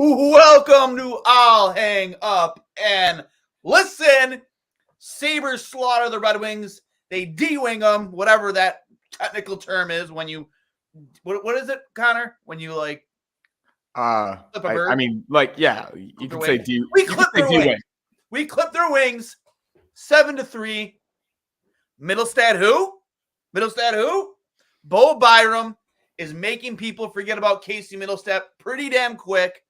Welcome to I'll Hang Up and Listen. Sabres slaughter the Red Wings. They D-wing them, whatever that technical term is when you what is it, Connor? When you flip a bird? You could say D. We clip their wings. We clip their wings 7-3. Mittelstadt who? Bo Byram is making people forget about Casey Mittelstadt pretty damn quick.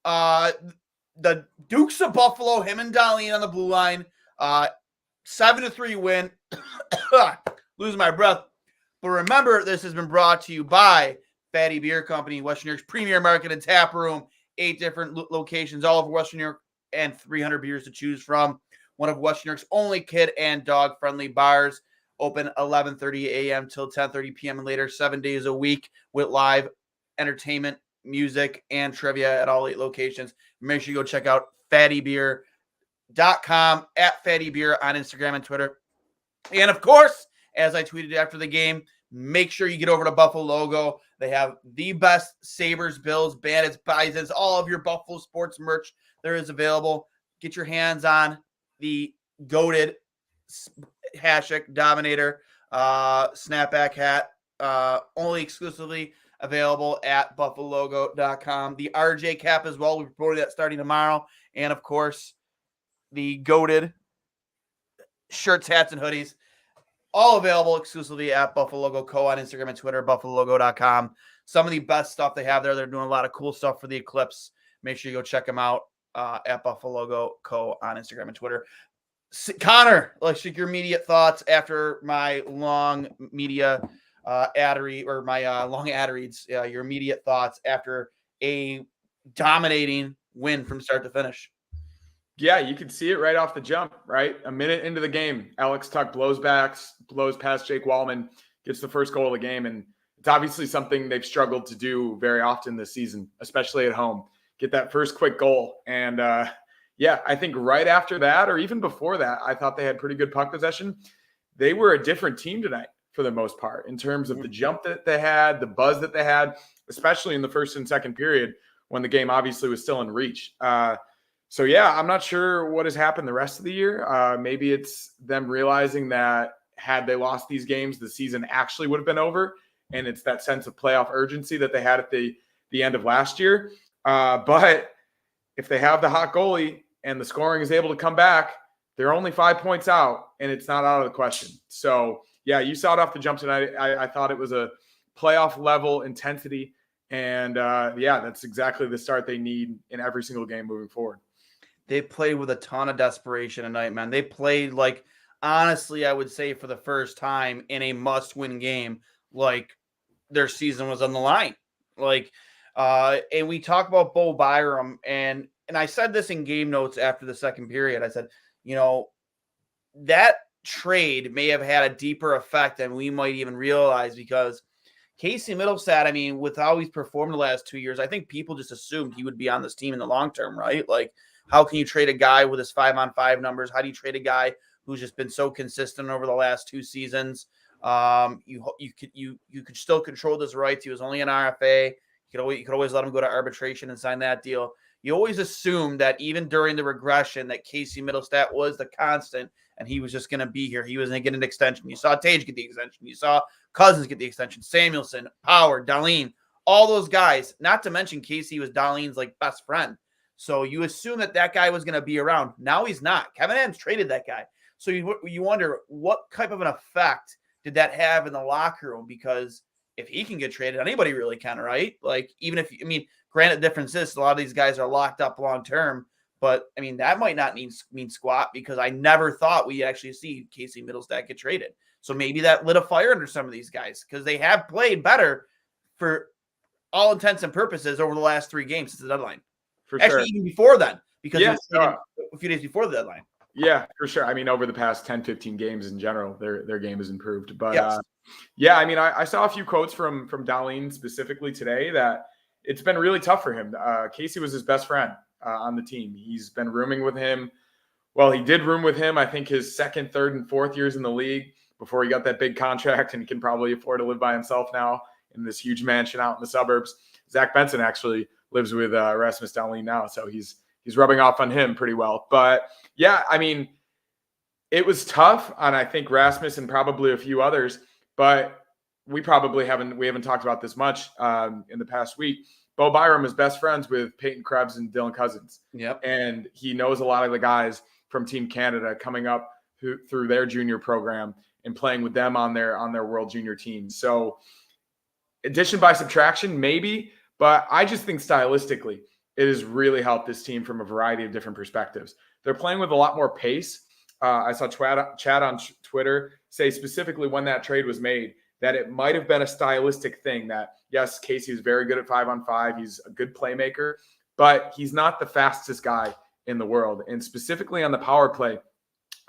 The Dukes of Buffalo, him and Darlene on the blue line, 7-3 win. Losing my breath. But remember, this has been brought to you by Fatty Beer Company, Western New York's premier market and tap room. 8 different locations all over Western New York and 300 beers to choose from. One of Western New York's only kid and dog-friendly bars. Open 11:30 a.m. till 10:30 p.m. and later, 7 days a week with live entertainment, music, and trivia at all 8 locations. Make sure you go check out fattybeer.com, at fattybeer on Instagram and Twitter. And of course, as I tweeted after the game, make sure you get over to Buffalo Logo. They have the best Sabres, Bills, Bandits, Bisons, all of your Buffalo sports merch there is available. Get your hands on the goated Hashtag Dominator snapback hat, only exclusively available at buffalologo.com. The RJ cap as well. We're reporting that starting tomorrow. And of course, the goated shirts, hats, and hoodies, all available exclusively at Buffalo Logo Co. on Instagram and Twitter, buffalologo.com. Some of the best stuff they have there. They're doing a lot of cool stuff for the Eclipse. Make sure you go check them out at Buffalo Logo Co. on Instagram and Twitter. Connor, let's take your immediate thoughts after my long media ad read, or my long ad reads. Your immediate thoughts after a dominating win from start to finish. Yeah, you could see it right off the jump, right? A minute into the game, Alex Tuch blows past Jake Wallman, gets the first goal of the game. And it's obviously something they've struggled to do very often this season, especially at home. Get that first quick goal. And yeah, I think right after that, or even before that, I thought they had pretty good puck possession. They were a different team tonight for the most part in terms of the jump that they had, the buzz that they had, especially in the first and second period when the game obviously was still in reach. So, yeah, I'm not sure what has happened the rest of the year. Maybe it's them realizing that had they lost these games, the season actually would have been over. And it's that sense of playoff urgency that they had at the end of last year. But if they have the hot goalie and the scoring is able to come back, they're only 5 points out, and it's not out of the question. So, yeah, you saw it off the jump tonight. I thought it was a playoff-level intensity. And, yeah, that's exactly the start they need in every single game moving forward. They played with a ton of desperation tonight, man. They played like, honestly, I would say for the first time in a must-win game, like their season was on the line. Like, and we talk about Bo Byram, and I said this in game notes after the second period. I said, you know, that trade may have had a deeper effect than we might even realize, because Casey Mittelstadt, I mean, with how he's performed the last 2 years, I think people just assumed he would be on this team in the long term, right? Like, how can you trade a guy with his 5-on-5 numbers? How do you trade a guy who's just been so consistent over the last 2 seasons? You could still control his rights. He was only an RFA. You could always let him go to arbitration and sign that deal. You always assume that even during the regression that Casey Mittelstadt was the constant and he was just going to be here. He was going to get an extension. You saw Tage get the extension. You saw Cousins get the extension. Samuelson, Power, Darlene, all those guys. Not to mention Casey was Darlene's like best friend. So you assume that guy was going to be around. Now he's not. Kevin Adams traded that guy. So you wonder what type of an effect did that have in the locker room? Because if he can get traded, anybody really can, right? Like, even if, I mean, granted, the difference is a lot of these guys are locked up long term, but I mean, that might not mean squat, because I never thought we actually see Casey Mittelstadt get traded. So maybe that lit a fire under some of these guys, because they have played better for all intents and purposes over the last 3 games since the deadline. For actually, sure. even before then, because yeah, a few days before the deadline. Yeah, for sure. I mean, over the past 10, 15 games in general, their game has improved. But yes. Yeah, I mean, I saw a few quotes from Darlene specifically today that it's been really tough for him. Casey was his best friend on the team. He's been rooming with him. Well, he did room with him, I think, his second, third, and fourth years in the league before he got that big contract, and he can probably afford to live by himself now in this huge mansion out in the suburbs. Zach Benson actually lives with Rasmus Dahlin now. So he's rubbing off on him pretty well. But yeah, I mean, it was tough on, I think, Rasmus and probably a few others, but we haven't talked about this much in the past week. Bo Byram is best friends with Peyton Krebs and Dylan Cousins. Yep. And he knows a lot of the guys from Team Canada coming up through their junior program and playing with them on their World Junior team. So addition by subtraction, maybe, but I just think stylistically, it has really helped this team from a variety of different perspectives. They're playing with a lot more pace. I saw Chad on Twitter say specifically when that trade was made that it might have been a stylistic thing that, yes, Casey is very good at 5-on-5. He's a good playmaker, but he's not the fastest guy in the world. And specifically on the power play,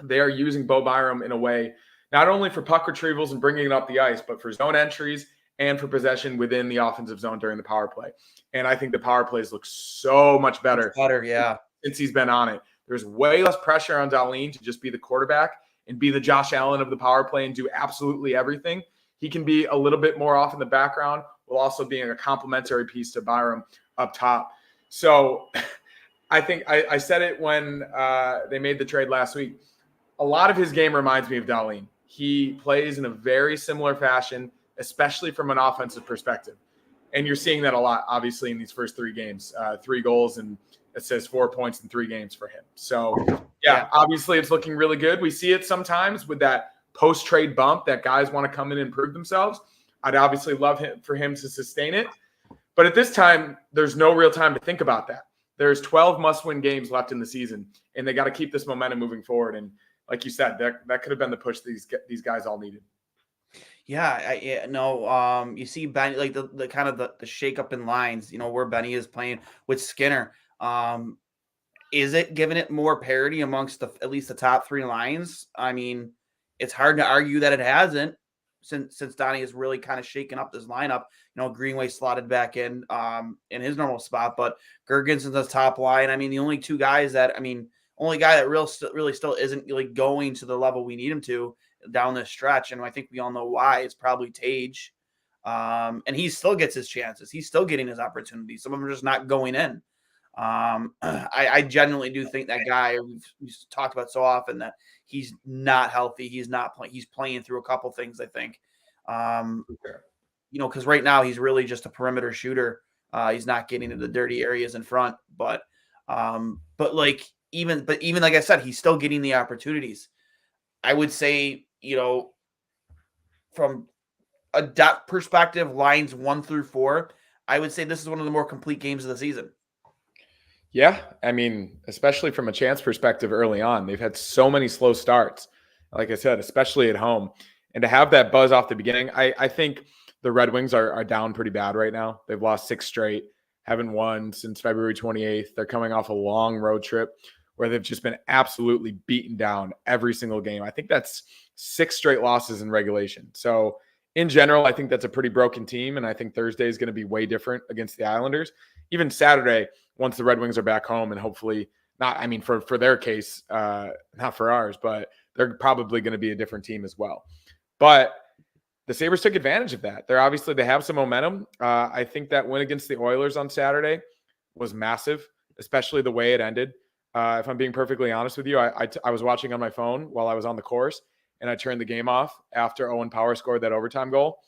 they are using Bo Byram in a way, not only for puck retrievals and bringing it up the ice, but for zone entries and for possession within the offensive zone during the power play. And I think the power plays look so much better. Yeah. Since he's been on it. There's way less pressure on Dahlin to just be the quarterback and be the Josh Allen of the power play and do absolutely everything. He can be a little bit more off in the background while also being a complementary piece to Byram up top. So I think I said it when they made the trade last week. A lot of his game reminds me of Dahlin. He plays in a very similar fashion, especially from an offensive perspective. And you're seeing that a lot, obviously, in these first 3 games. 3 goals and assists, 4 points in 3 games for him. So, yeah, obviously it's looking really good. We see it sometimes with that post-trade bump that guys want to come in and prove themselves. I'd obviously love for him to sustain it. But at this time, there's no real time to think about that. There's 12 must-win games left in the season, and they got to keep this momentum moving forward. And like you said, that could have been the push these guys all needed. Yeah, you see Benny, like the kind of the shake up in lines, where Benny is playing with Skinner. Is it giving it more parity amongst at least the top 3 lines? I mean, it's hard to argue that it hasn't since Donnie has really kind of shaken up this lineup. Greenway slotted back in his normal spot, but Gergensen's the top line. I mean, the only 2 guys only guy that really still isn't like going to the level we need him to down this stretch, and I think we all know why. It's probably Tage, and he still gets his chances. He's still getting his opportunities. Some of them are just not going in. I genuinely do think that guy we've talked about so often that he's not healthy. He's not playing. He's playing through a couple things, I think. Because right now he's really just a perimeter shooter. He's not getting into the dirty areas in front, but even like I said, he's still getting the opportunities. I would say, from a depth perspective, lines 1 through 4, I would say this is one of the more complete games of the season. Yeah, I mean, especially from a chance perspective early on, they've had so many slow starts, like I said, especially at home. And to have that buzz off the beginning, I think the Red Wings are down pretty bad right now. They've lost 6 straight, haven't won since February 28th. They're coming off a long road trip where they've just been absolutely beaten down every single game. I think that's 6 straight losses in regulation. So in general, I think that's a pretty broken team, and I think Thursday is going to be way different against the Islanders. Even Saturday, once the Red Wings are back home, and hopefully not, I mean, for their case, not for ours, but they're probably going to be a different team as well. But the Sabres took advantage of that. They have some momentum. I think that win against the Oilers on Saturday was massive, especially the way it ended. If I'm being perfectly honest with you, I was watching on my phone while I was on the course, and I turned the game off after Owen Power scored that overtime goal.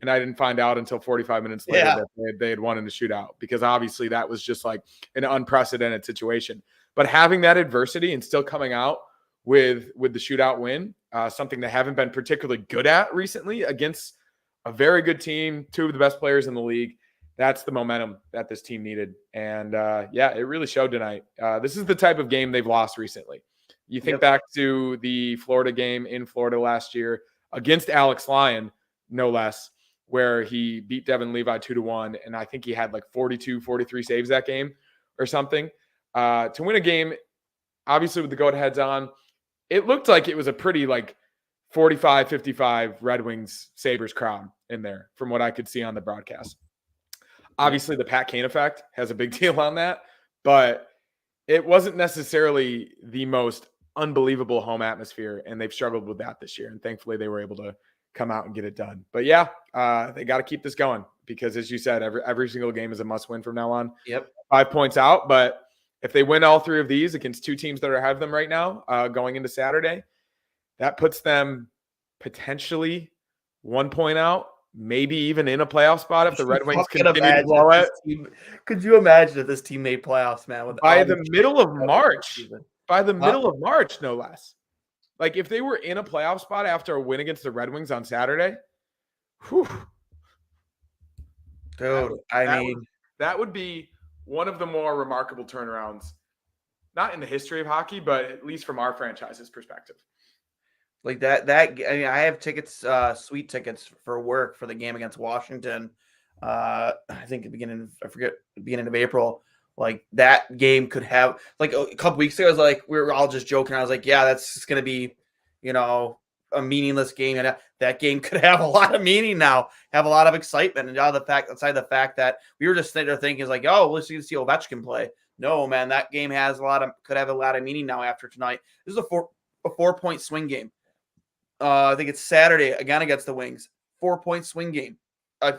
And I didn't find out until 45 minutes later that they had won in the shootout, because obviously that was just like an unprecedented situation. But having that adversity and still coming out with the shootout win, something they haven't been particularly good at recently against a very good team, 2 of the best players in the league, that's the momentum that this team needed. And it really showed tonight. This is the type of game they've lost recently. You think back to the Florida game in Florida last year against Alex Lyon, no less, where he beat Devin Levi 2-1. And I think he had like 42, 43 saves that game or something. To win a game, obviously with the go-aheads on, it looked like it was a pretty like 45-55 Red Wings Sabres crowd in there from what I could see on the broadcast. Obviously, the Pat Kane effect has a big deal on that, but it wasn't necessarily the most unbelievable home atmosphere, and they've struggled with that this year. And thankfully, they were able to come out and get it done. But yeah, they got to keep this going. because, as you said, every single game is a must win from now on. Yep. 5 points out, but if they win all 3 of these against 2 teams that are ahead of them right now, going into Saturday, that puts them potentially 1 point out, maybe even in a playoff spot if the Red Wings continue to blow it. Could you imagine if this team made playoffs, man? By the middle of March. By the middle of March, no less. Like, if they were in a playoff spot after a win against the Red Wings on Saturday, whew. Dude, that would be one of the more remarkable turnarounds, not in the history of hockey, but at least from our franchise's perspective. Like that, I mean, I have tickets, sweet tickets for work for the game against Washington. I think beginning of April. Like, that game could have, like, a couple weeks ago, I was like, we were all just joking. I was like, yeah, that's just going to be, a meaningless game. And that game could have a lot of meaning now, have a lot of excitement. And outside the fact that we were just sitting there thinking, like, oh, let's see Ovechkin play. No, man, that game could have a lot of meaning now after tonight. This is a 4-point swing game. I think it's Saturday again against the Wings. 4-point swing game.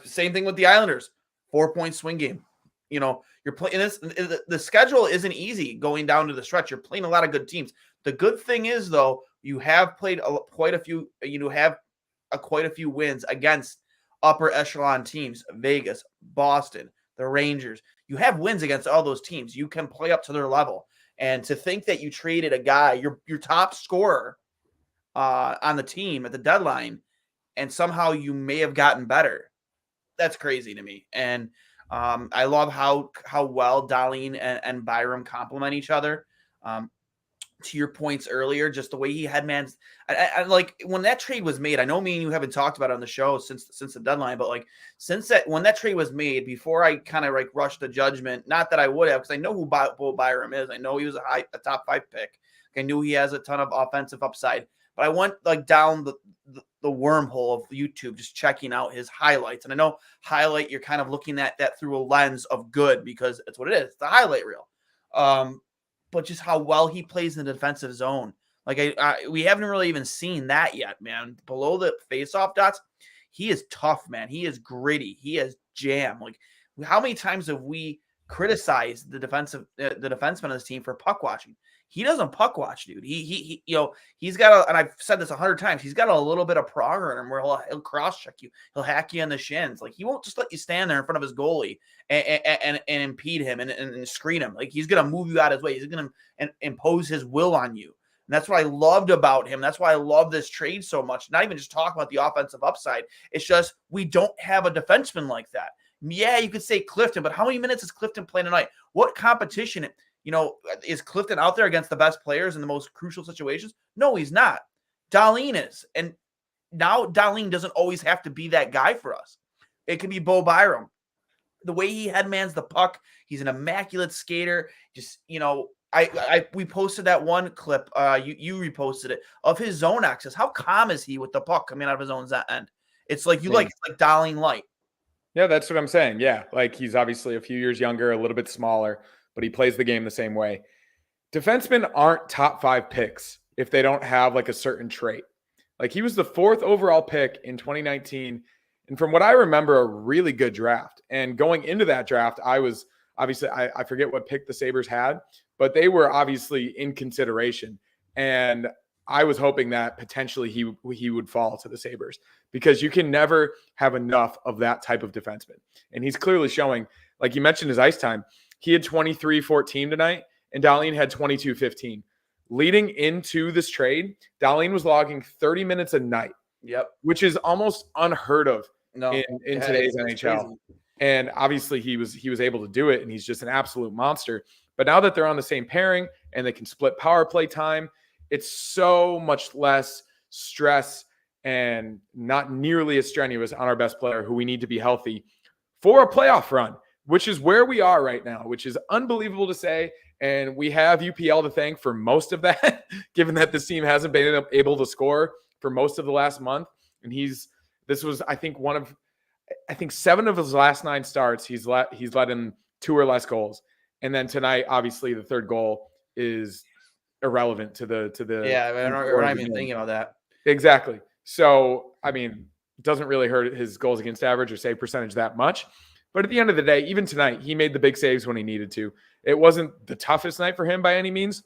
Same thing with the Islanders. 4-point swing game. You're playing this. The schedule isn't easy going down to the stretch. You're playing a lot of good teams. The good thing is, though, you have played quite a few. You have quite a few wins against upper echelon teams: Vegas, Boston, the Rangers. You have wins against all those teams. You can play up to their level. And to think that you traded a guy, your top scorer, on the team at the deadline, and somehow you may have gotten better. That's crazy to me. And I love how well Dahlin and Byram complement each other. To your points earlier, just the way he had mans. I like when that trade was made. I know me and you haven't talked about it on the show since the deadline, but like when that trade was made, before I kind of like rushed the judgment, not that I would have, because I know who Bo Byram is. I know he was a top 5 pick. I knew he has a ton of offensive upside. But I went like down the wormhole of YouTube, just checking out his highlights. And I know highlight, you're kind of looking at that through a lens of good, because it's what it is. It's the highlight reel. But just how well he plays in the defensive zone. Like we haven't really even seen that yet, man. Below the faceoff dots, he is tough, man. He is gritty. He is jam. Like, how many times have we criticized the defenseman of this team for puck watching? He doesn't puck watch, dude. He's got and I've said this 100 times, he's got a little bit of progger in him where he'll cross check you. He'll hack you on the shins. Like, he won't just let you stand there in front of his goalie and impede him and screen him. Like, he's going to move you out of his way. He's going to impose his will on you. And that's what I loved about him. That's why I love this trade so much. Not even just talking about the offensive upside. It's just, we don't have a defenseman like that. Yeah, you could say Clifton, but how many minutes is Clifton playing tonight? What competition? Is Clifton out there against the best players in the most crucial situations? No, he's not. Dahlin is. And now Dahlin doesn't always have to be that guy for us. It could be Bo Byram. The way he headmans the puck, he's an immaculate skater. Just, we posted that one clip, you reposted it, of his zone access. How calm is he with the puck coming out of his own end? It's like it's like Dahlin light. Yeah, that's what I'm saying. Yeah, like, he's obviously a few years younger, a little bit smaller, but he plays the game the same way. Defensemen aren't top 5 picks if they don't have like a certain trait. Like, he was the 4th overall pick in 2019. And from what I remember, a really good draft. And going into that draft, I was obviously, I forget what pick the Sabres had, but they were obviously in consideration. And I was hoping that potentially he would fall to the Sabres, because you can never have enough of that type of defenseman. And he's clearly showing, like you mentioned, his ice time. He had 23-14 tonight, and Dahlin had 22-15. Leading into this trade, Dahlin was logging 30 minutes a night. Yep. Which is almost unheard of in today's NHL. Crazy. And obviously he was able to do it, and he's just an absolute monster. But now that they're on the same pairing and they can split power play time, it's so much less stress and not nearly as strenuous on our best player, who we need to be healthy for a playoff run, which is where we are right now, which is unbelievable to say. And we have UPL to thank for most of that, given that this team hasn't been able to score for most of the last month. And this was, I think, 7 of his last 9 starts, he's let in 2 or less goals. And then tonight, obviously, the 3rd goal is irrelevant to the. Yeah, we're not even thinking about that. Exactly. So, I mean, doesn't really hurt his goals against average or save percentage that much. But at the end of the day, even tonight, he made the big saves when he needed to. It wasn't the toughest night for him by any means,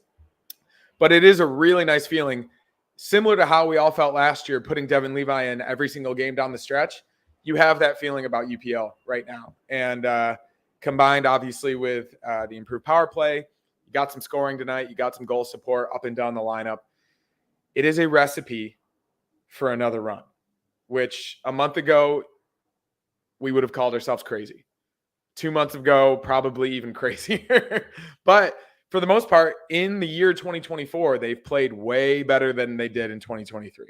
but it is a really nice feeling, similar to how we all felt last year, putting Devin Levi in every single game down the stretch. You have that feeling about UPL right now. And combined, obviously, with the improved power play, you got some scoring tonight. You got some goal support up and down the lineup. It is a recipe for another run, which a month ago, we would have called ourselves crazy. 2 months ago, probably even crazier. But for the most part, in the year 2024, they've played way better than they did in 2023.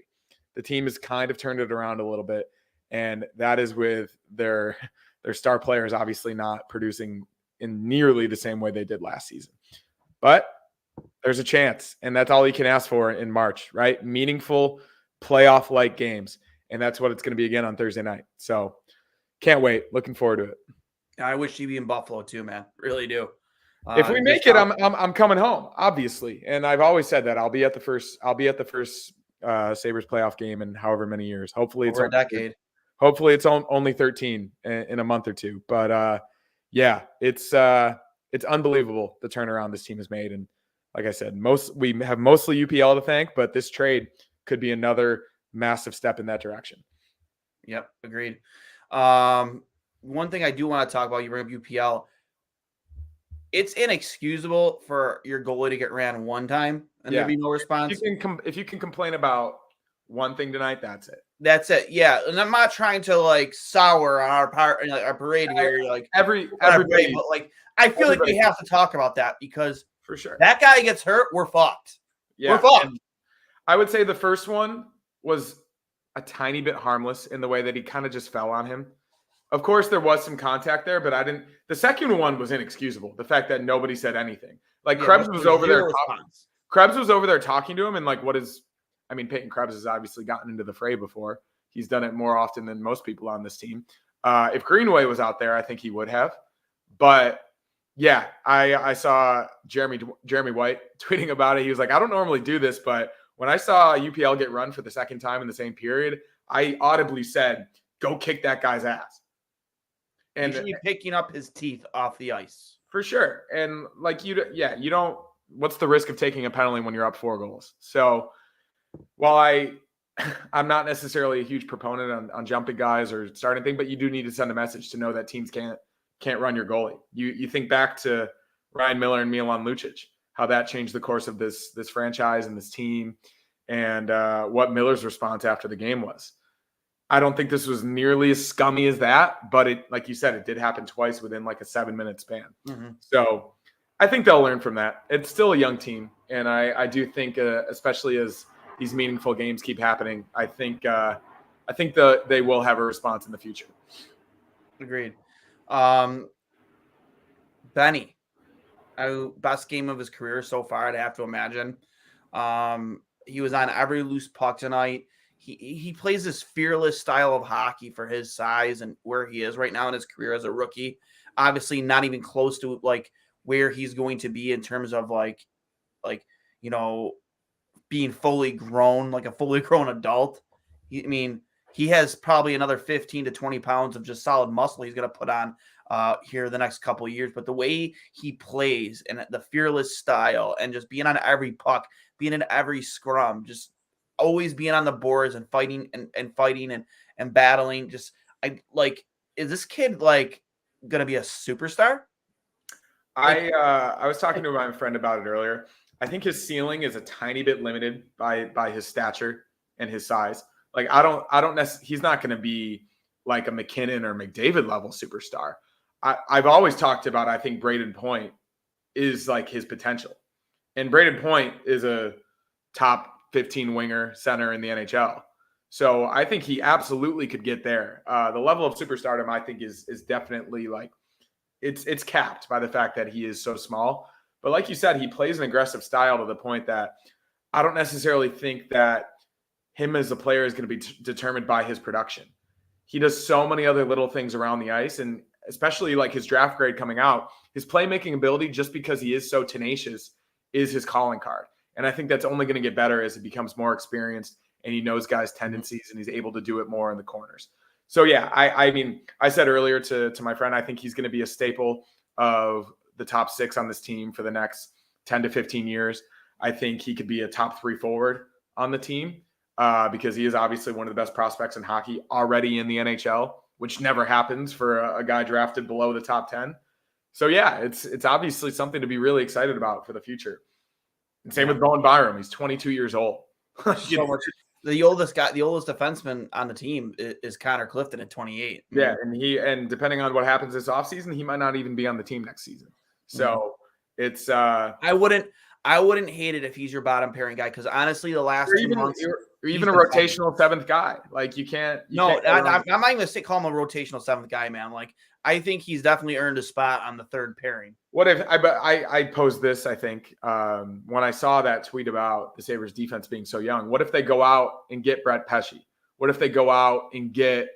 The team has kind of turned it around a little bit, and that is with their star players obviously not producing in nearly the same way they did last season. But there's a chance, and that's all you can ask for in March, right? Meaningful playoff-like games, and that's what it's going to be again on Thursday night. So can't wait. Looking forward to it. I wish he'd be in Buffalo too, man. Really do. If we make it, I'm coming home, obviously, and I've always said that I'll be at the first Sabres playoff game in however many years. Hopefully, it's over a decade. Hopefully, it's only 13 in a month or two. But yeah, it's unbelievable the turnaround this team has made, and like I said, we have mostly UPL to thank, but this trade could be another massive step in that direction. Yep, agreed. One thing I do want to talk about, you bring up UPL. It's inexcusable for your goalie to get ran one time and there be no response. If you can complain about one thing tonight, that's it. That's it. Yeah, and I'm not trying to like sour on our parade here. Like everybody, but like I feel like we have to talk about that because for sure that guy gets hurt, we're fucked. Yeah, we're fucked. I would say the first one was a tiny bit harmless in the way that he kind of just fell on him. Of course, there was some contact there, but the second one was inexcusable. The fact that nobody said anything. Like Krebs was over there. Krebs was over there talking to him, and like, Peyton Krebs has obviously gotten into the fray before. He's done it more often than most people on this team. If Greenway was out there, I think he would have. But yeah, I saw Jeremy White tweeting about it. He was like, I don't normally do this, but when I saw UPL get run for the second time in the same period, I audibly said, go kick that guy's ass. And you should be picking up his teeth off the ice. For sure. And like you don't, what's the risk of taking a penalty when you're up 4 goals? So while I'm not necessarily a huge proponent on jumping guys or starting thing, but you do need to send a message to know that teams can't run your goalie. You think back to Ryan Miller and Milan Lucic, how that changed the course of this franchise and this team, and what Miller's response after the game was. I don't think this was nearly as scummy as that, but it, like you said, it did happen twice within like a 7-minute span. Mm-hmm. So I think they'll learn from that. It's still a young team, and I do think, especially as these meaningful games keep happening, I think they will have a response in the future. Agreed. Benny, best game of his career so far, I'd have to imagine. He was on every loose puck tonight. He plays this fearless style of hockey for his size and where he is right now in his career as a rookie. Obviously, not even close to like where he's going to be in terms of like being fully grown, like a fully grown adult. He has probably another 15 to 20 pounds of just solid muscle he's going to put on here the next couple of years. But the way he plays and the fearless style and just being on every puck, being in every scrum, just always being on the boards and fighting and battling. Just is this kid like going to be a superstar? I was talking to my friend about it earlier. I think his ceiling is a tiny bit limited by his stature and his size. Like he's not going to be like a McKinnon or McDavid level superstar. I've always talked about, I think Braden Point is like his potential. And Braden Point is a top 15 winger center in the NHL. So I think he absolutely could get there. The level of superstardom, I think, is definitely like it's capped by the fact that he is so small. But like you said, he plays an aggressive style to the point that I don't necessarily think that him as a player is going to be determined by his production. He does so many other little things around the ice, and especially like his draft grade coming out, his playmaking ability, just because he is so tenacious, is his calling card. And I think that's only going to get better as he becomes more experienced and he knows guys' tendencies, and he's able to do it more in the corners. So yeah, I mean, I said earlier to my friend, I think he's going to be a staple of the top 6 on this team for the next 10 to 15 years. I think he could be a top 3 forward on the team because he is obviously one of the best prospects in hockey already in the NHL, which never happens for a guy drafted below the top 10. So yeah, it's obviously something to be really excited about for the future. And same with Bowen Byram. He's 22 years old. So much. The oldest defenseman on the team is Connor Clifton at 28. Yeah, and depending on what happens this offseason, he might not even be on the team next season. So it's I wouldn't hate it if he's your bottom pairing guy, because honestly, the last 2 months, or even a rotational 7th guy. Like you can't. I'm not even gonna call him a rotational 7th guy, man. Like I think he's definitely earned a spot on the 3rd pairing. What if I posed this? I think when I saw that tweet about the Sabres defense being so young, what if they go out and get Brett Pesce? What if they go out and get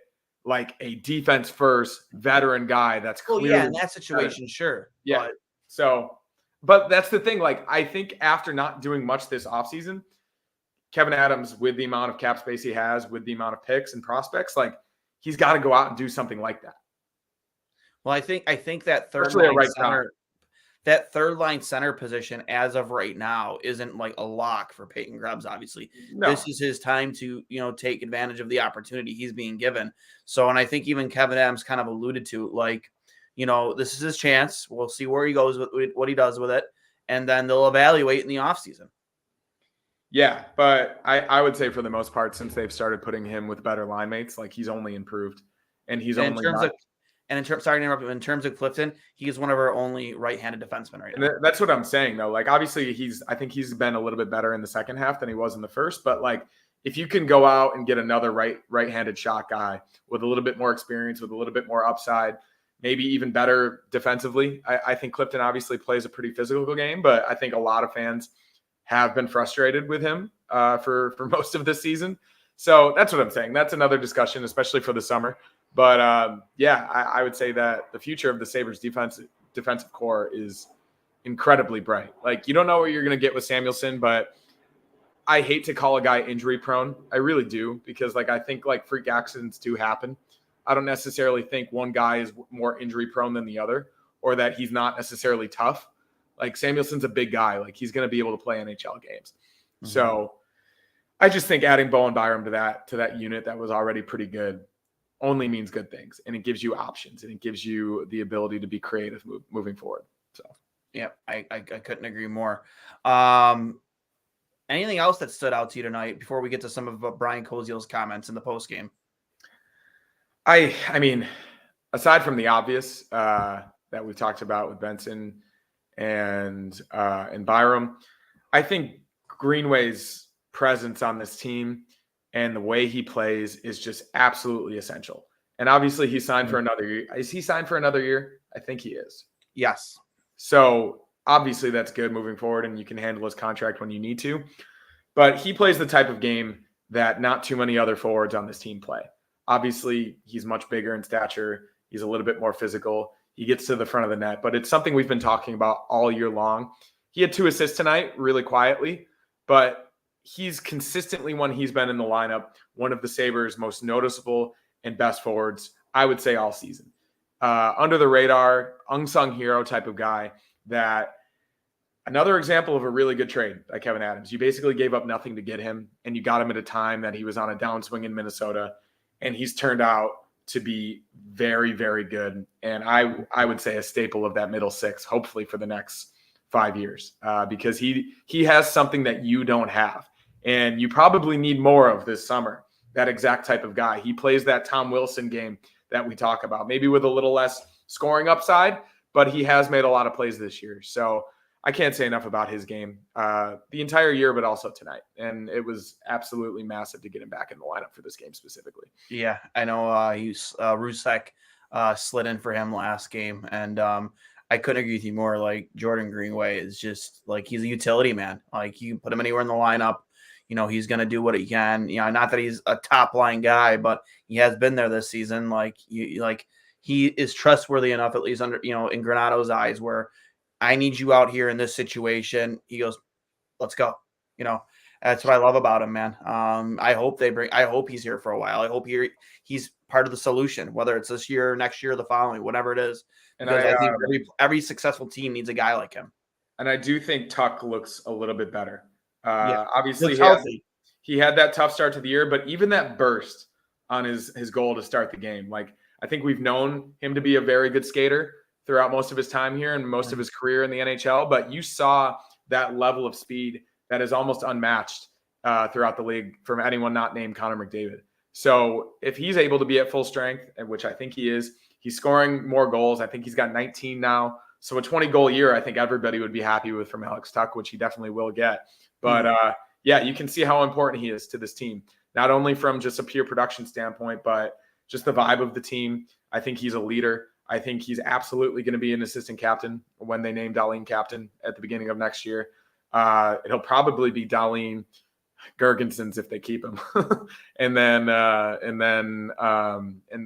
like a defense first veteran guy that's clearly in that situation, sure. Yeah. But that's the thing. Like, I think after not doing much this offseason, Kevin Adams, with the amount of cap space he has, with the amount of picks and prospects, like he's got to go out and do something like that. Well, I think that third line center position as of right now isn't like a lock for Peyton Krebs. Obviously, This is his time to take advantage of the opportunity he's being given. So, and I think even Kevin Adams kind of alluded to, like, this is his chance. We'll see where he goes with what he does with it, and then they'll evaluate in the offseason. Yeah, but I would say for the most part, since they've started putting him with better line mates, like he's only improved, and he's in terms of Clifton, he is one of our only right-handed defensemen right now. That's what I'm saying, though. Like, obviously, I think he's been a little bit better in the second half than he was in the first. But like, if you can go out and get another right-handed shot guy with a little bit more experience, with a little bit more upside, maybe even better defensively, I think Clifton obviously plays a pretty physical game. But I think a lot of fans have been frustrated with him for most of this season. So that's what I'm saying. That's another discussion, especially for the summer. But I would say that the future of the Sabres defensive core is incredibly bright. Like, you don't know what you're going to get with Samuelsson, but I hate to call a guy injury prone. I really do, because like I think like freak accidents do happen. I don't necessarily think one guy is more injury prone than the other, or that he's not necessarily tough. Like Samuelson's a big guy. Like he's going to be able to play NHL games. Mm-hmm. So I just think adding Bowen Byram to that unit that was already pretty good only means good things, and it gives you options, and it gives you the ability to be creative moving forward. So, yeah, I couldn't agree more. Anything else that stood out to you tonight before we get to some of Brian Koziel's comments in the post game? I mean, aside from the obvious that we talked about with Benson and Byram, I think Greenway's presence on this team and the way he plays is just absolutely essential. And obviously he signed for another year. Is he signed for another year? I think he is. Yes. So obviously that's good moving forward, and you can handle his contract when you need to. But he plays the type of game that not too many other forwards on this team play. Obviously, he's much bigger in stature. He's a little bit more physical. He gets to the front of the net. But it's something we've been talking about all year long. He had 2 assists tonight, really quietly. But he's consistently, when he's been in the lineup, one of the Sabres' most noticeable and best forwards, I would say, all season. Under the radar, unsung hero type of guy. That another example of a really good trade by Kevin Adams. You basically gave up nothing to get him, and you got him at a time that he was on a downswing in Minnesota, and he's turned out to be very, very good. And I would say a staple of that middle six, hopefully for the next 5 years, because he has something that you don't have. And you probably need more of this summer, that exact type of guy. He plays that Tom Wilson game that we talk about, maybe with a little less scoring upside, but he has made a lot of plays this year. So I can't say enough about his game the entire year, but also tonight. And it was absolutely massive to get him back in the lineup for this game specifically. Yeah, I know Rusek slid in for him last game. And I couldn't agree with you more. Like, Jordan Greenway is just like, he's a utility man. Like, you can put him anywhere in the lineup. He's going to do what he can. Not that he's a top line guy, but he has been there this season. He is trustworthy enough, at least under, in Granato's eyes, where I need you out here in this situation. He goes, let's go, That's what I love about him, man. I hope he's here for a while. I hope he's part of the solution, whether it's this year, next year, the following, whatever it is. And Because I think every successful team needs a guy like him. And I do think Tuck looks a little bit better. Yeah, Obviously, looks healthy. He had that tough start to the year, but even that burst on his goal to start the game, like I think we've known him to be a very good skater throughout most of his time here and most of his career in the NHL. But you saw that level of speed that is almost unmatched throughout the league from anyone not named Connor McDavid. So if he's able to be at full strength, which I think he is, he's scoring more goals. I think he's got 19 now. So a 20-goal year, I think everybody would be happy with from Alex Tuck, which he definitely will get. But yeah, you can see how important he is to this team, not only from just a pure production standpoint, but just the vibe of the team. I think he's a leader. I think he's absolutely going to be an assistant captain when they name Dahlin captain at the beginning of next year. It'll probably be Dahlin Gergensons if they keep him, and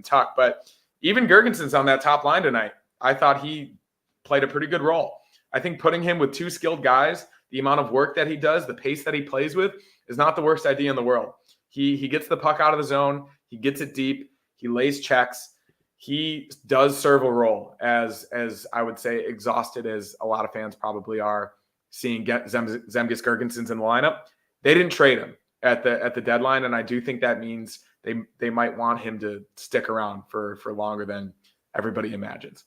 Tuck. But even Gergensons on that top line tonight, I thought he played a pretty good role. I think putting him with two skilled guys, the amount of work that he does, the pace that he plays with, is not the worst idea in the world. He gets the puck out of the zone, he gets it deep, he lays checks. He does serve a role, as I would say, exhausted as a lot of fans probably are seeing Zemgus Girgensons in the lineup. They didn't trade him at the deadline, and I do think that means they might want him to stick around for longer than everybody imagines.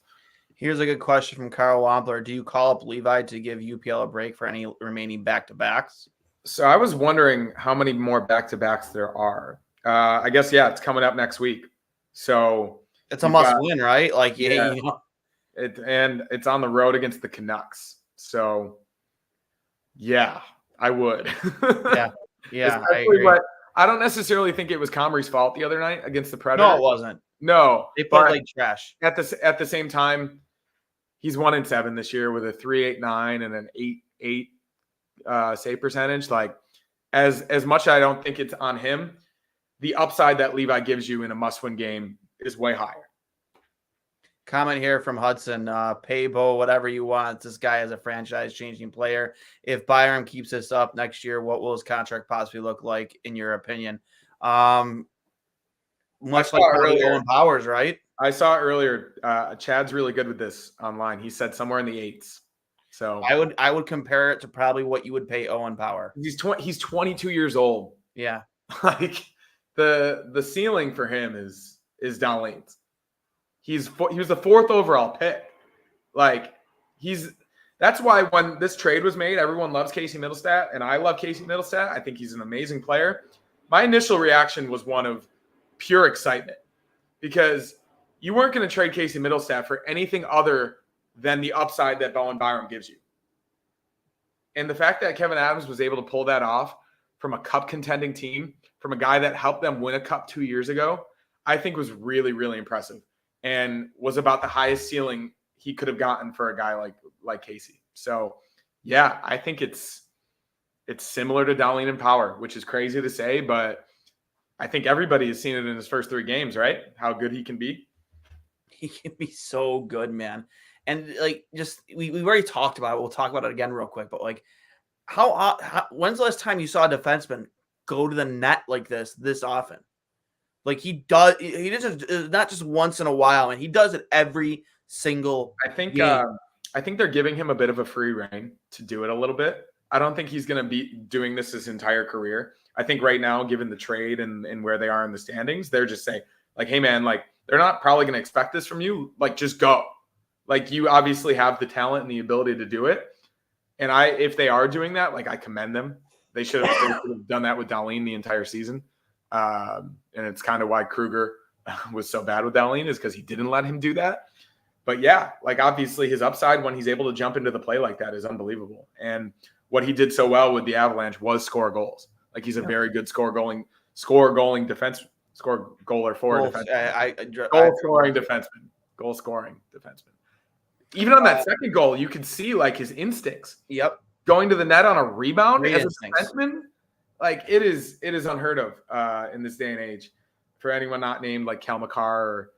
Here's a good question from Carl Wampler. Do you call up Levi to give UPL a break for any remaining back-to-backs? So I was wondering how many more back-to-backs there are. I guess, yeah, it's coming up next week. So it's a must-win, right? Like, yeah. You know. And it's on the road against the Canucks. So, yeah, I would. Yeah, I agree. But I don't necessarily think it was Comrie's fault the other night against the Predators. No, it wasn't. No. They played like trash. At the same time, he's 1-7 this year with a 3.89 and an 8.8 save percentage. Like, as much I don't think it's on him, the upside that Levi gives you in a must-win game is way higher. Comment here from Hudson. Pay Bo whatever you want. This guy is a franchise-changing player. If Byram keeps this up next year, what will his contract possibly look like, in your opinion? Much like Owen Powers, right? I saw earlier. Chad's really good with this online. He said somewhere in the 8s. So I would compare it to probably what you would pay Owen Power. He's 22 years old. Yeah, like the ceiling for him is Dahlin's. He was the 4th overall pick. Like that's why when this trade was made, everyone loves Casey Mittelstadt, and I love Casey Mittelstadt. I think he's an amazing player. My initial reaction was one of pure excitement, because you weren't going to trade Casey Mittelstadt for anything other than the upside that Bowen Byram gives you. And the fact that Kevin Adams was able to pull that off from a cup contending team, from a guy that helped them win a cup 2 years ago, I think was really, really impressive, and was about the highest ceiling he could have gotten for a guy like Casey. So, yeah, I think it's similar to Dahlin in power, which is crazy to say, but I think everybody has seen it in his first 3 games, right? How good he can be. He can be so good, man. And like, just we already talked about it. We'll talk about it again real quick. But like, how when's the last time you saw a defenseman go to the net like this often? Like he does. He doesn't, not just once in a while, and he does it every single. I think they're giving him a bit of a free rein to do it a little bit. I don't think he's going to be doing this his entire career. I think right now, given the trade and where they are in the standings, they're just saying, like, hey, man, like, they're not probably going to expect this from you. Like, just go. Like, you obviously have the talent and the ability to do it. And if they are doing that, like, I commend them. They should have done that with Dahlin the entire season. And it's kind of why Kruger was so bad with Dahlin, is because he didn't let him do that. But yeah, like, obviously his upside when he's able to jump into the play like that is unbelievable. And what he did so well with the Avalanche was score goals. Like, he's a very good score goaler defenseman. Goal scoring defenseman. Even on that second goal, you could see like his instincts. Yep. Going to the net on a rebound Great as instincts. a defenseman, like it is unheard of in this day and age for anyone not named like Cal McCarr or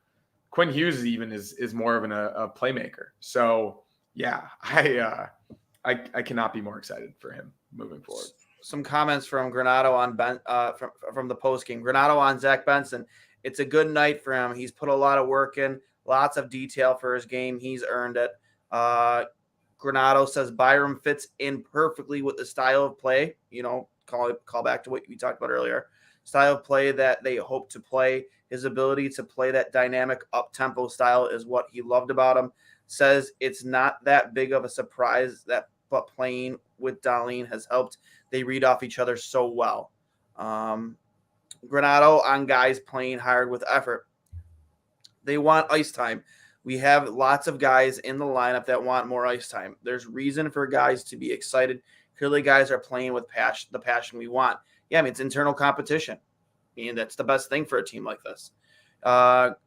Quinn Hughes. Even is more of a playmaker. So yeah, I cannot be more excited for him moving forward. some comments from Granato on from the post game. Granato on Zach Benson. It's a good night for him. He's put a lot of work in, lots of detail for his game. He's earned it. Granato says Byram fits in perfectly with the style of play. Call back to what we talked about earlier. Style of play that they hope to play. His ability to play that dynamic up-tempo style is what he loved about him. Says it's not that big of a surprise but playing with Darlene has helped. They read off each other so well. Granato on guys playing hard with effort. They want ice time. We have lots of guys in the lineup that want more ice time. There's reason for guys to be excited. Clearly, guys are playing with the passion we want. Yeah, I mean, it's internal competition. I mean, that's the best thing for a team like this.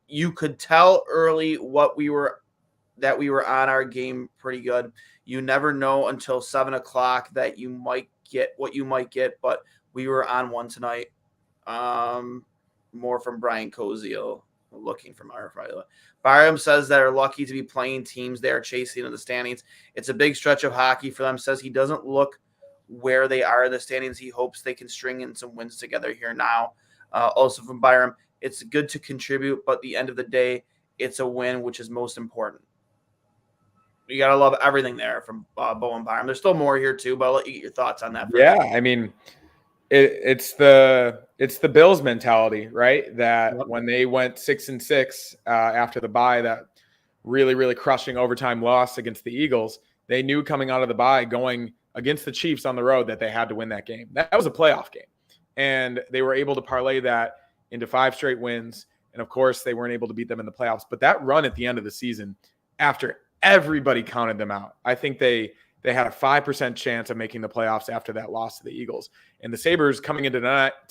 You could tell early that we were on our game pretty good. You never know until 7 o'clock that you might get what you might get, but we were on one tonight. More from Brian Koziel, looking from our Friday. Byram says they're lucky to be playing teams they are chasing in the standings. It's a big stretch of hockey for them. Says he doesn't look where they are in the standings. He hopes they can string in some wins together here now. Also from Byram, it's good to contribute, but at the end of the day, it's a win, which is most important. You got to love everything there from Bo and Byram. There's still more here too, but I'll let you get your thoughts on that first. Yeah, I mean, it's the Bills mentality, right? That when they went 6-6 after the bye, that really crushing overtime loss against the Eagles, they knew coming out of the bye going against the Chiefs on the road that they had to win that game. That was a playoff game, and they were able to parlay that into 5 straight wins. And of course, they weren't able to beat them in the playoffs. But that run at the end of the season, after everybody counted them out, I think they had a 5% chance of making the playoffs after that loss to the Eagles. And the Sabres coming into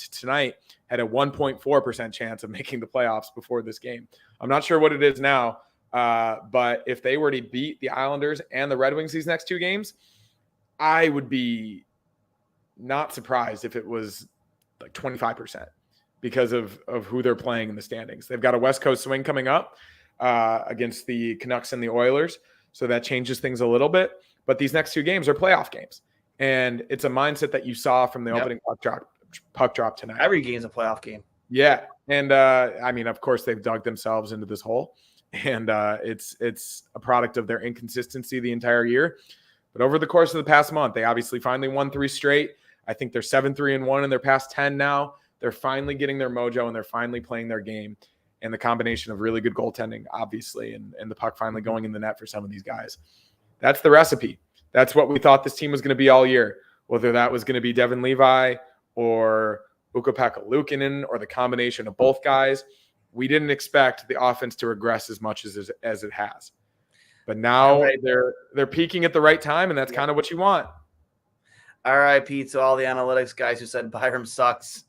tonight had a 1.4% chance of making the playoffs before this game. I'm not sure what it is now, but if they were to beat the Islanders and the Red Wings these next 2 games, I would be not surprised if it was like 25% because of who they're playing in the standings. They've got a West Coast swing coming up against the Canucks and the Oilers, so that changes things a little bit. But these next 2 games are playoff games, and it's a mindset that you saw from the opening puck drop tonight. Every game's a playoff game. Yeah, and I mean, of course, they've dug themselves into this hole, and it's a product of their inconsistency the entire year. But over the course of the past month, they obviously finally won 3 straight. I think they're 7-3-1 in their past 10 now. They're finally getting their mojo, and they're finally playing their game. And the combination of really good goaltending, obviously, and the puck finally going in the net for some of these guys. That's the recipe. That's what we thought this team was going to be all year, whether that was going to be Devin Levi or Ukko-Pekka Luukkonen or the combination of both guys. We didn't expect the offense to regress as much as it has. But now they're peaking at the right time, and that's kind of what you want. RIP to all the analytics guys who said Byram sucks.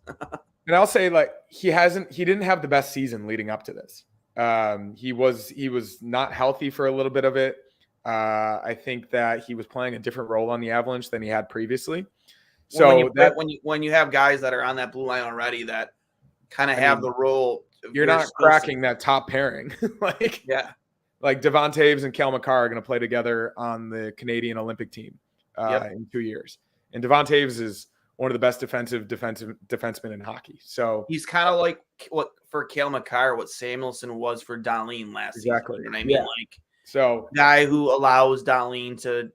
And I'll say, like, he didn't have the best season leading up to this. He was not healthy for a little bit of it. I think that he was playing a different role on the Avalanche than he had previously. So when you have guys that are on that blue line already that kind of have the role, you're not cracking that top pairing. Like Devon Taves and Cale Makar are going to play together on the Canadian Olympic team in 2 years. And Devon Taves is one of the best defensemen in hockey. So he's kind of like what for Cale Makar, what Samuelson was for Darlene last season. You know what I mean? Like, so guy who allows Darlene to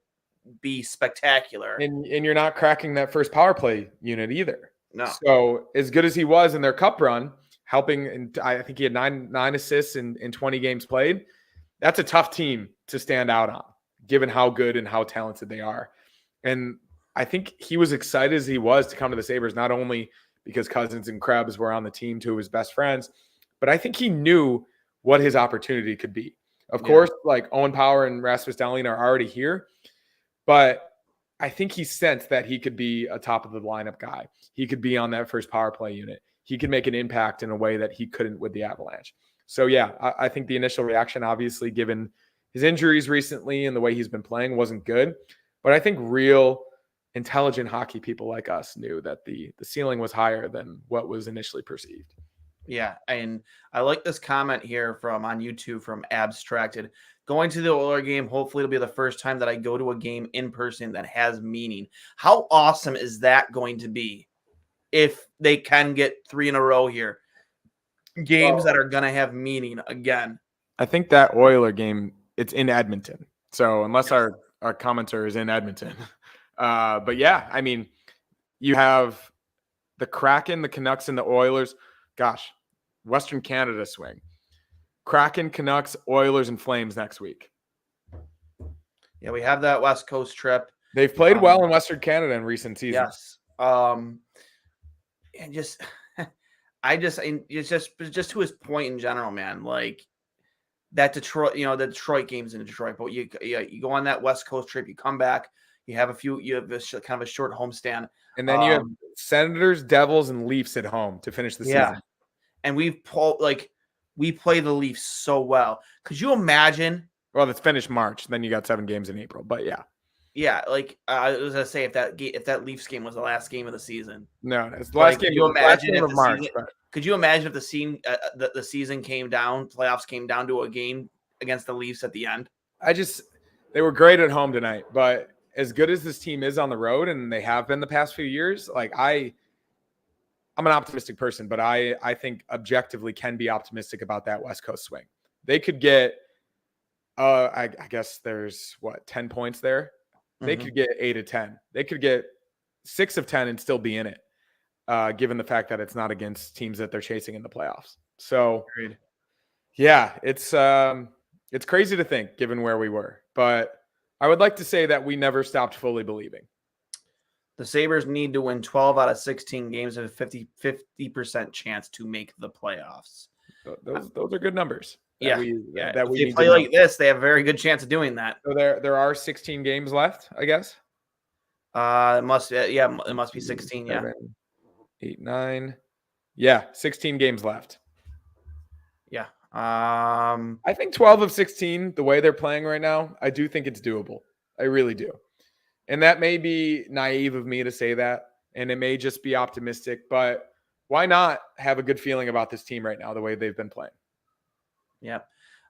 be spectacular. And you're not cracking that first power play unit either. No. So as good as he was in their cup run, helping, and I think he had nine assists in 20 games played. That's a tough team to stand out on, given how good and how talented they are. And I think he was excited as he was to come to the Sabres, not only because Cousins and Krebs were on the team, 2 of his best friends, but I think he knew what his opportunity could be. Of course, like Owen Power and Rasmus Dahlin are already here, but I think he sensed that he could be a top of the lineup guy. He could be on that first power play unit. He could make an impact in a way that he couldn't with the Avalanche. So yeah, I think the initial reaction, obviously, given his injuries recently and the way he's been playing, wasn't good. But I think real intelligent hockey people like us knew that the ceiling was higher than what was initially perceived. Yeah, and I like this comment here on YouTube from Abstracted. going to the Oilers game, hopefully it'll be the first time that I go to a game in person that has meaning. How awesome is that going to be if they can get 3 in a row here? Games that are going to have meaning again. I think that Oiler game, it's in Edmonton. So unless our commenter is in Edmonton. But yeah, I mean, you have the Kraken, the Canucks, and the Oilers. Gosh, Western Canada swing. Kraken, Canucks, Oilers, and Flames next week. Yeah, we have that West Coast trip. They've played well in Western Canada in recent seasons. Yes. And just it's just to his point in general, man. Like that Detroit, the Detroit games in Detroit, but you go on that West Coast trip, you come back, you have this kind of a short homestand, and then you have Senators, Devils, and Leafs at home to finish the season. And we play the Leafs so well. Could you imagine? Well, it's finished March. Then you got 7 games in April. But yeah. Yeah, like I was gonna say, if that Leafs game was the last game of the season. No, it's the last game. Could you imagine if of March? Could you imagine if the season came down, playoffs came down to a game against the Leafs at the end? They were great at home tonight, but as good as this team is on the road, and they have been the past few years, like I'm an optimistic person, but I think objectively can be optimistic about that West Coast swing. They could get, I guess there's 10 points there. They could get 8 of 10. They could get 6 of 10 and still be in it, given the fact that it's not against teams that they're chasing in the playoffs. So, yeah, it's crazy to think given where we were, but I would like to say that we never stopped fully believing. The Sabres need to win 12 out of 16 games and a 50% chance to make the playoffs. Those are good numbers. If they play like this, they have a very good chance of doing that. So there are 16 games left, I guess. It must be 16. 7, 8, 9. Yeah, 16 games left. Yeah. I think 12 of 16, the way they're playing right now, I do think it's doable. I really do. And that may be naive of me to say that, and it may just be optimistic, but why not have a good feeling about this team right now, the way they've been playing? Yeah.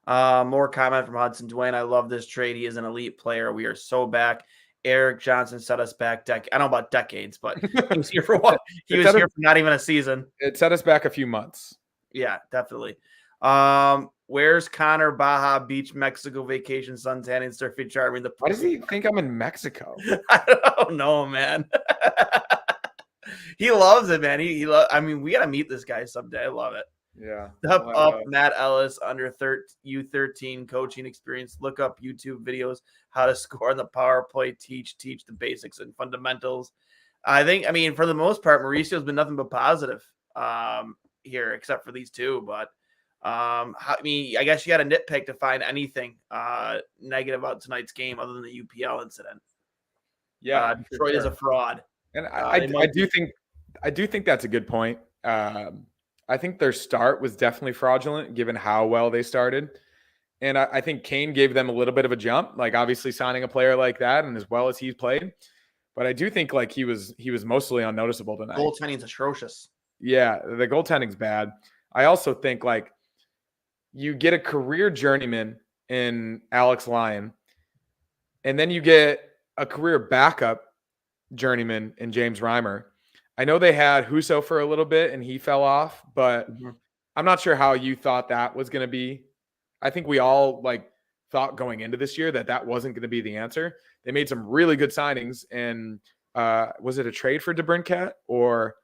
More comment from Hudson. Duane, I love this trade. He is an elite player. We are so back. Eric Johnson set us back. I don't know about decades, but he was here for what? He was here for not even a season. It set us back a few months. Yeah, definitely. Where's Connor Baja Beach, Mexico vacation, sun tanning, surfing, charming? Why does he think I'm in Mexico? I don't know, man. He loves it, man. I mean, we got to meet this guy someday. I love it. Yeah. Up Matt Ellis under U13 coaching experience. Look up YouTube videos, how to score on the power play, teach the basics and fundamentals. I mean, for the most part, Mauricio's been nothing but positive here, except for these two. But I guess you got to nitpick to find anything negative about tonight's game other than the UPL incident. Yeah, Detroit is a fraud. And I do think that's a good point. I think their start was definitely fraudulent given how well they started. And I think Kane gave them a little bit of a jump, like obviously signing a player like that and as well as he's played. But I do think like he was mostly unnoticeable tonight. Goaltending's atrocious. Yeah, the goaltending's bad. I also think like you get a career journeyman in Alex Lyon, and then you get a career backup journeyman in James Reimer. I know they had Husso for a little bit and he fell off, but I'm not sure how you thought that was going to be. I think we all thought going into this year that wasn't going to be the answer. They made some really good signings, and was it a trade for DeBrincat or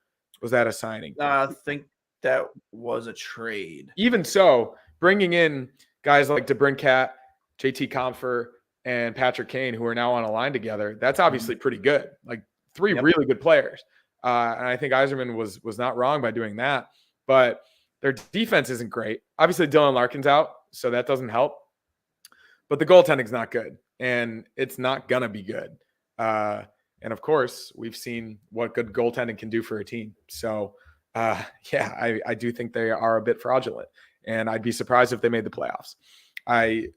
was that a signing? I think that was a trade. Even so, bringing in guys like DeBrincat, JT Compher, and Patrick Kane, who are now on a line together, that's obviously pretty good. Like 3 really good players. And I think Yzerman was not wrong by doing that. But their defense isn't great. Obviously, Dylan Larkin's out, so that doesn't help. But the goaltending's not good, and it's not going to be good. And, of course, we've seen what good goaltending can do for a team. So, I do think they are a bit fraudulent, and I'd be surprised if they made the playoffs. I'm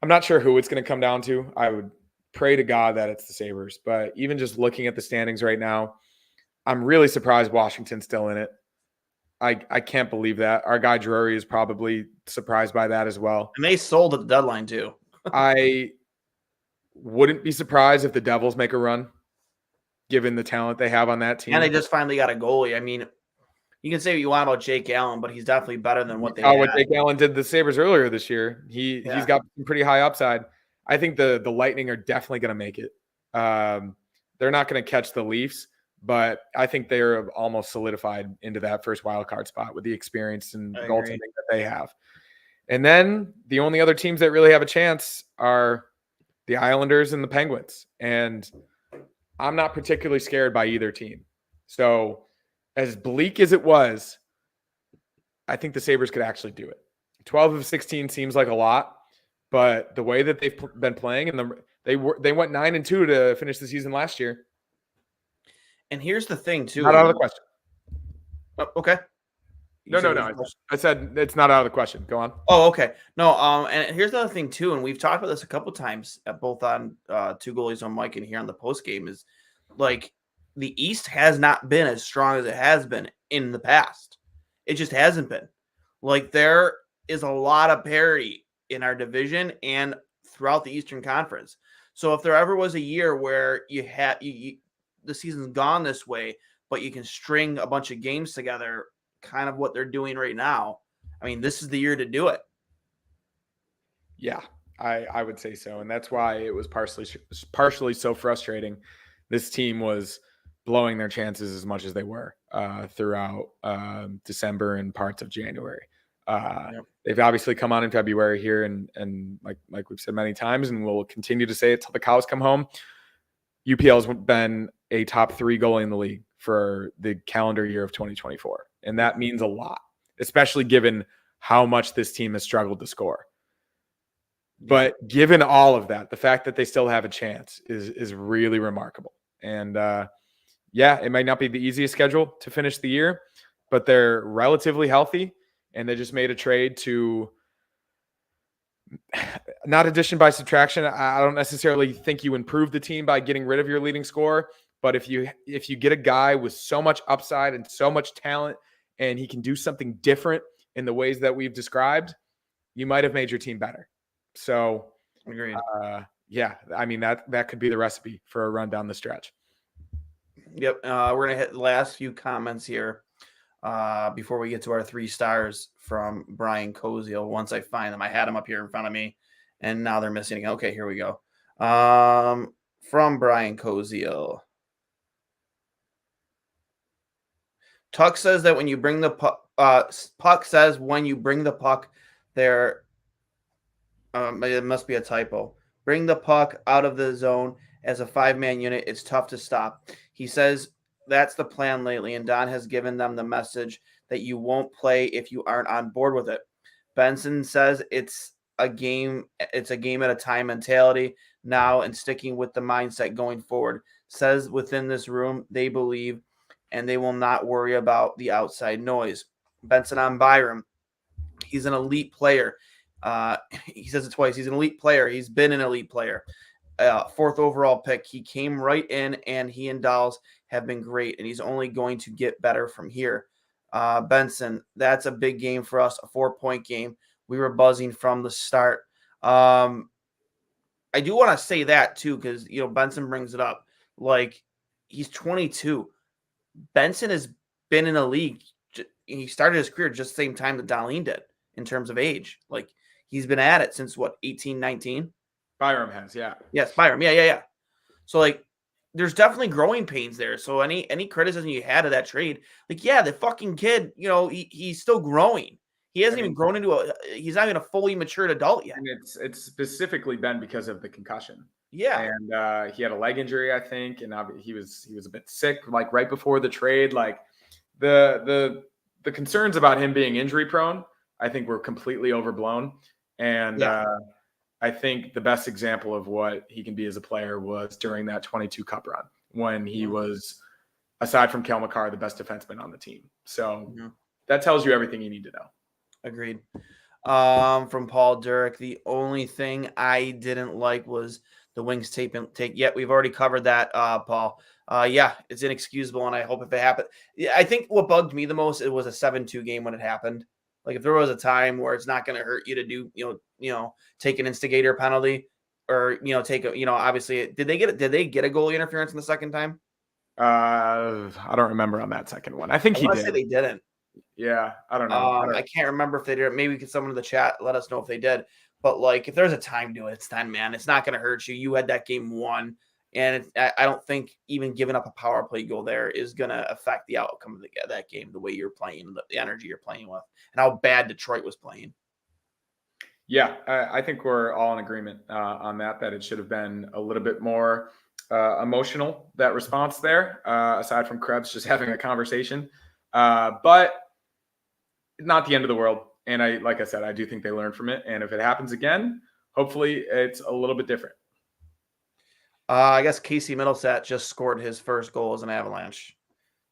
not sure who it's going to come down to. I would pray to God that it's the Sabres. But even just looking at the standings right now, I'm really surprised Washington's still in it. I can't believe that. Our guy Drury is probably surprised by that as well. And they sold at the deadline too. I wouldn't be surprised if the Devils make a run, given the talent they have on that team. And they just finally got a goalie. I mean, you can say what you want about Jake Allen, but he's definitely better than what they had. What Jake Allen did the Sabres earlier this year. He's got some pretty high upside. I think the Lightning are definitely going to make it. They're not going to catch the Leafs, but I think they're almost solidified into that first wild card spot with the experience and goaltending that they have. And then the only other teams that really have a chance are the Islanders and the Penguins. And I'm not particularly scared by either team. So as bleak as it was, I think the Sabres could actually do it. 12 of 16 seems like a lot, but the way that they've been playing, and they went 9-2 to finish the season last year. And here's the thing, too. Not out of the question. Okay. No. I said it's not out of the question. Go on. Oh, okay. No, and here's the other thing, too, and we've talked about this a couple times, both on Two Goalies on Mike and here on the post game, is like the East has not been as strong as it has been in the past. It just hasn't been. Like, there is a lot of parity in our division and throughout the Eastern Conference. So if there ever was a year where you had the season's gone this way, but you can string a bunch of games together, kind of what they're doing right now, I mean, this is the year to do it. Yeah, I would say so. And that's why it was partially so frustrating. This team was blowing their chances as much as they were throughout December and parts of January. They've obviously come on in February here, and like we've said many times, and we'll continue to say it till the cows come home. UPL's been a top 3 goalie in the league for the calendar year of 2024, and that means a lot, especially given how much this team has struggled to score. But given all of that, the fact that they still have a chance is really remarkable. And it might not be the easiest schedule to finish the year, but they're relatively healthy, and they just made a trade to not addition by subtraction. I don't necessarily think you improve the team by getting rid of your leading scorer, but if you get a guy with so much upside and so much talent, and he can do something different in the ways that we've described, you might have made your team better. So, agreed. I mean, that could be the recipe for a run down the stretch. Yep. We're going to hit the last few comments here before we get to our 3 stars from Brian Koziel. Once I find them, I had them up here in front of me, and now they're missing. Okay, here we go. From Brian Koziel. Tuck says that when you bring the puck, Puck says when you bring the puck, there it must be a typo. Bring the puck out of the zone as a 5-man unit. It's tough to stop. He says that's the plan lately, and Don has given them the message that you won't play if you aren't on board with it. Benson says it's a game at a time mentality now, and sticking with the mindset going forward. Says within this room they believe, and they will not worry about the outside noise. Benson on Byram. He's an elite player. He says it twice. He's an elite player. He's been an elite player. 4th overall pick. He came right in, and he and Dolls have been great, and he's only going to get better from here. Benson, that's a big game for us, a 4-point game. We were buzzing from the start. I do want to say that, too, because, Benson brings it up. Like, he's 22. Benson has been in a league. He started his career just the same time that Darlene did in terms of age. Like, he's been at it since, 18, 19? Byram has, yeah. Yes, Byram. Yeah. So, there's definitely growing pains there. So, any criticism you had of that trade, the fucking kid, he's still growing. He hasn't even grown into he's not even a fully matured adult yet. And it's specifically been because of the concussion. Yeah. And he had a leg injury, I think, and he was a bit sick, right before the trade. The concerns about him being injury prone, I think, were completely overblown. And I think the best example of what he can be as a player was during that 22 Cup run when he was, aside from Kel McCarr, the best defenseman on the team. So that tells you everything you need to know. Agreed. From Paul Durek, the only thing I didn't like was the Wings take. Yet we've already covered that, Paul. Yeah, it's inexcusable, and I hope if it happened. Yeah, I think what bugged me the most, it was a 7-2 game when it happened. Like if there was a time where it's not going to hurt you to do, take an instigator penalty, or take a, obviously, did they get a goalie interference in the second time? I don't remember on that second one. I think I he want to say did. they didn't. Yeah, I don't know. I can't remember if they did. Maybe someone in the chat let us know if they did. But like, if there's a time to it, it's then, man. It's not going to hurt you. You had that game won, and I don't think even giving up a power play goal there is going to affect the outcome of that game, the way you're playing, the energy you're playing with, and how bad Detroit was playing. Yeah, I think we're all in agreement on that it should have been a little bit more emotional, that response there, aside from Krebs just having a conversation. But not the end of the world. And like I said, I do think they learned from it. And if it happens again, hopefully it's a little bit different. I guess Casey Mittelstadt just scored his first goal as an Avalanche.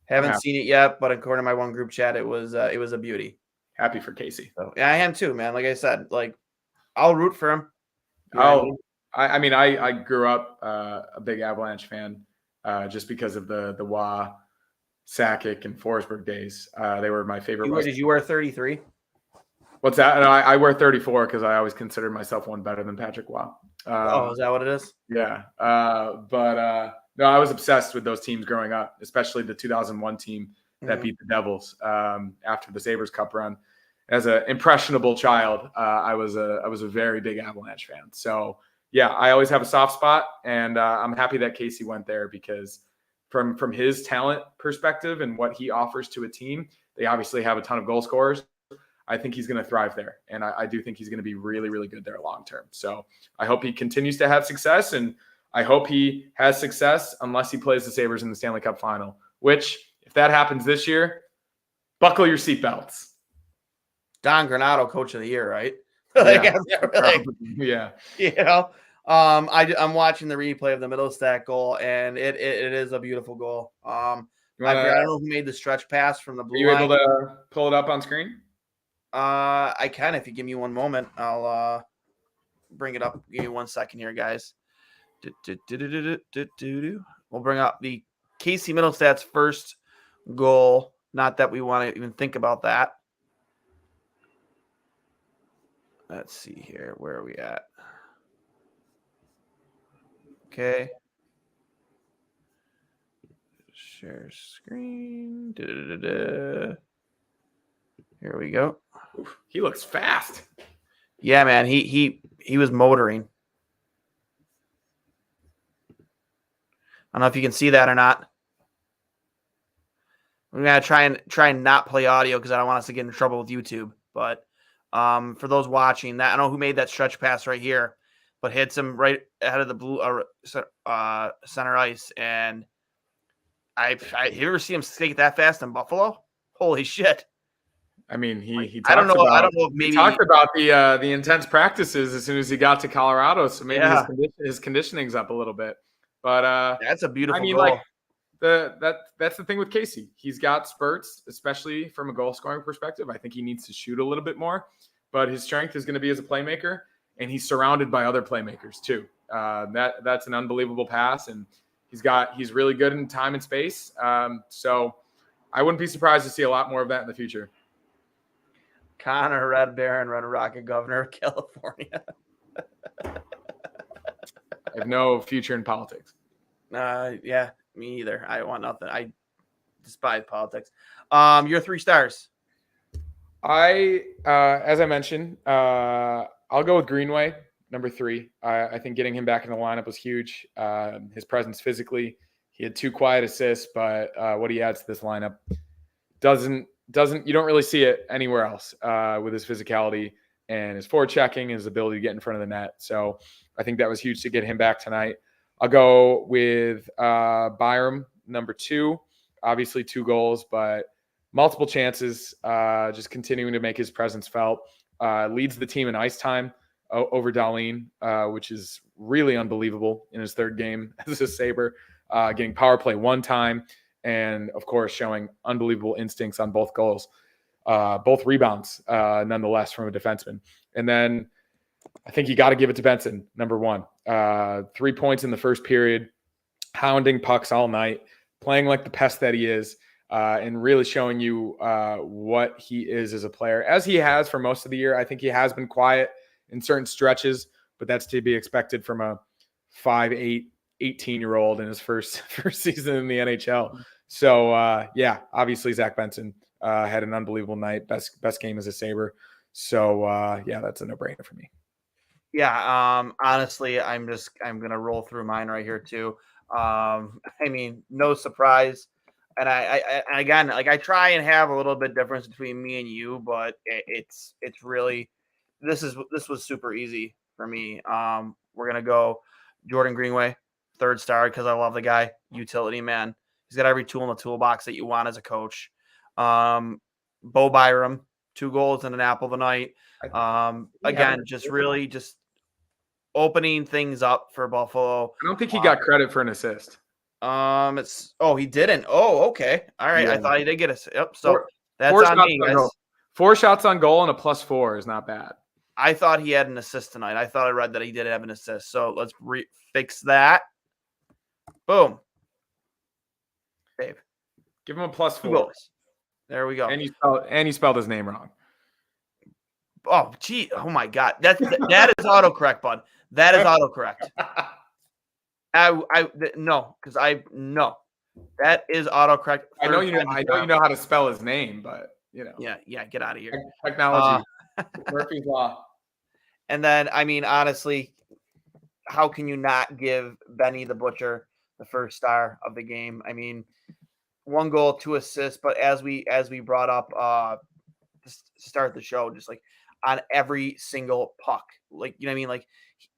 Haven't seen it yet, but according to my one group chat, it was a beauty. Happy for Casey. So, yeah, I am too, man. Like I said, like I'll root for him. I grew up a big Avalanche fan just because of the Wah, Sakic, and Forsberg days. They were my favorite. Did you wear 33? What's that? No, I wear 34 because I always considered myself one better than Patrick Wah. Is that what it is? Yeah. No, I was obsessed with those teams growing up, especially the 2001 team that beat the Devils after the Sabres Cup run. As an impressionable child, I was a very big Avalanche fan. So yeah, I always have a soft spot, and I'm happy that Casey went there because from his talent perspective and what he offers to a team, they obviously have a ton of goal scorers. I think he's going to thrive there, and I do think he's going to be really, really good there long term. So I hope he continues to have success, and I hope he has success unless he plays the Sabres in the Stanley Cup final, which, if that happens this year, buckle your seatbelts. Don Granato, Coach of the Year, right? Yeah. I'm watching the replay of the Mittelstadt goal, and it is a beautiful goal. I don't know who made the stretch pass from the blue line. Are you able to pull it up on screen? I can if you give me one moment. I'll bring it up. Give me 1 second here, guys. We'll bring up the Casey Mittelstadt's first goal. Not that we want to even think about that. Let's see here. Where are we at? Okay. Share screen. Here we go. Oof, he looks fast. Yeah, man. He was motoring. I don't know if you can see that or not. I'm gonna try and not play audio because I don't want us to get in trouble with YouTube. But for those watching, that I don't know who made that stretch pass right here, but hits him right ahead of the blue center ice. And you ever see him skate that fast in Buffalo? Holy shit! I mean, he I don't know if maybe he talked about the intense practices as soon as he got to Colorado. So maybe his conditioning's up a little bit. But that's a beautiful goal. Like that's the thing with Casey. He's got spurts, especially from a goal scoring perspective. I think he needs to shoot a little bit more, but his strength is going to be as a playmaker, and he's surrounded by other playmakers too. That's an unbelievable pass, and he's really good in time and space. So I wouldn't be surprised to see a lot more of that in the future. Connor Red Baron, Red Rocket, Governor of California. I have no future in politics. Yeah, me either. I want nothing. I despise politics. Your 3 stars. As I mentioned, I'll go with Greenway, number 3. I think getting him back in the lineup was huge. His presence physically, he had 2 quiet assists, but what he adds to this lineup doesn't you don't really see it anywhere else with his physicality and his forechecking, his ability to get in front of the net. So I think that was huge to get him back tonight. I'll go with Byram, number 2. Obviously 2 goals, but multiple chances, just continuing to make his presence felt. Leads the team in ice time over Dahlin, which is really unbelievable in his 3rd game as a Sabre, getting power play 1 time, and, of course, showing unbelievable instincts on both goals, both rebounds, nonetheless, from a defenseman. And then I think you got to give it to Benson, number 1. 3 points in the first period, pounding pucks all night, playing like the pest that he is, and really showing you what he is as a player, as he has for most of the year. I think he has been quiet in certain stretches, but that's to be expected from a 5'8", 18-year-old in his first season in the NHL. So, obviously Zach Benson had an unbelievable night. Best game as a Sabre. So, that's a no-brainer for me. Yeah, honestly, I'm gonna roll through mine right here too. I mean, no surprise, and I again, like, I try and have a little bit difference between me and you, but it's really this was super easy for me. We're gonna go Jordan Greenway, 3rd star, because I love the guy, utility man. He's got every tool in the toolbox that you want as a coach. Bo Byram, 2 goals and an apple of the night. Again, just really just opening things up for Buffalo. I don't think he got credit for an assist. He didn't. Oh, okay. All right. Yeah. I thought he did get a yep. So that's on me, guys. 4 shots on goal and a +4 is not bad. I thought he had an assist tonight. I thought I read that he did have an assist. So let's fix that. Boom. Dave, give him a +4. 2 goals. There we go. And you spelled his name wrong. Oh, gee. Oh my God. That is autocorrect, bud. That is autocorrect. No. That is autocorrect. I know you know how to spell his name, but you know. Yeah, get out of here. Technology. Murphy's Law. And then, I mean, honestly, how can you not give Benny the Butcher the 1st star of the game? I mean, 1 goal, 2 assists, but as we brought up to start the show, just like on every single puck, like, you know what I mean? Like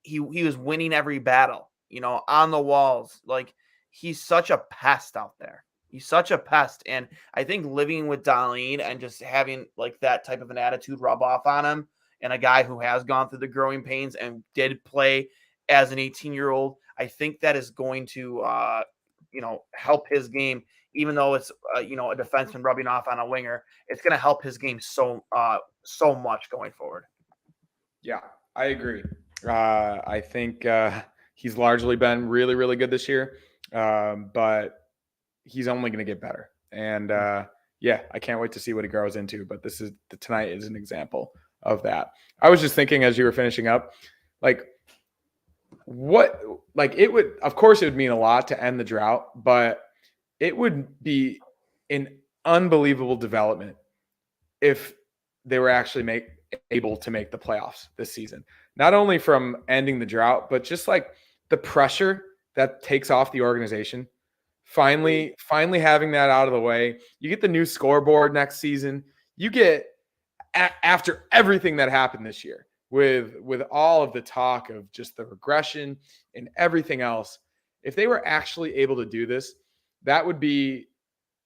he was winning every battle, you know, on the walls. Like, he's such a pest out there. He's such a pest. And I think living with Darlene and just having like that type of an attitude rub off on him, and a guy who has gone through the growing pains and did play as an 18-year-old, I think that is going to, help his game, even though it's, a defenseman rubbing off on a winger. It's going to help his game so much going forward. Yeah, I agree. I think he's largely been really, really good this year, but he's only going to get better. And I can't wait to see what he grows into. But tonight is an example of that. I was just thinking as you were finishing up, of course it would mean a lot to end the drought, but it would be an unbelievable development if they were actually able to make the playoffs this season. Not only from ending the drought, but just like the pressure that takes off the organization. Finally having that out of the way. You get the new scoreboard next season. You get, after everything that happened this year, with all of the talk of just the regression and everything else, if they were actually able to do this, that would be,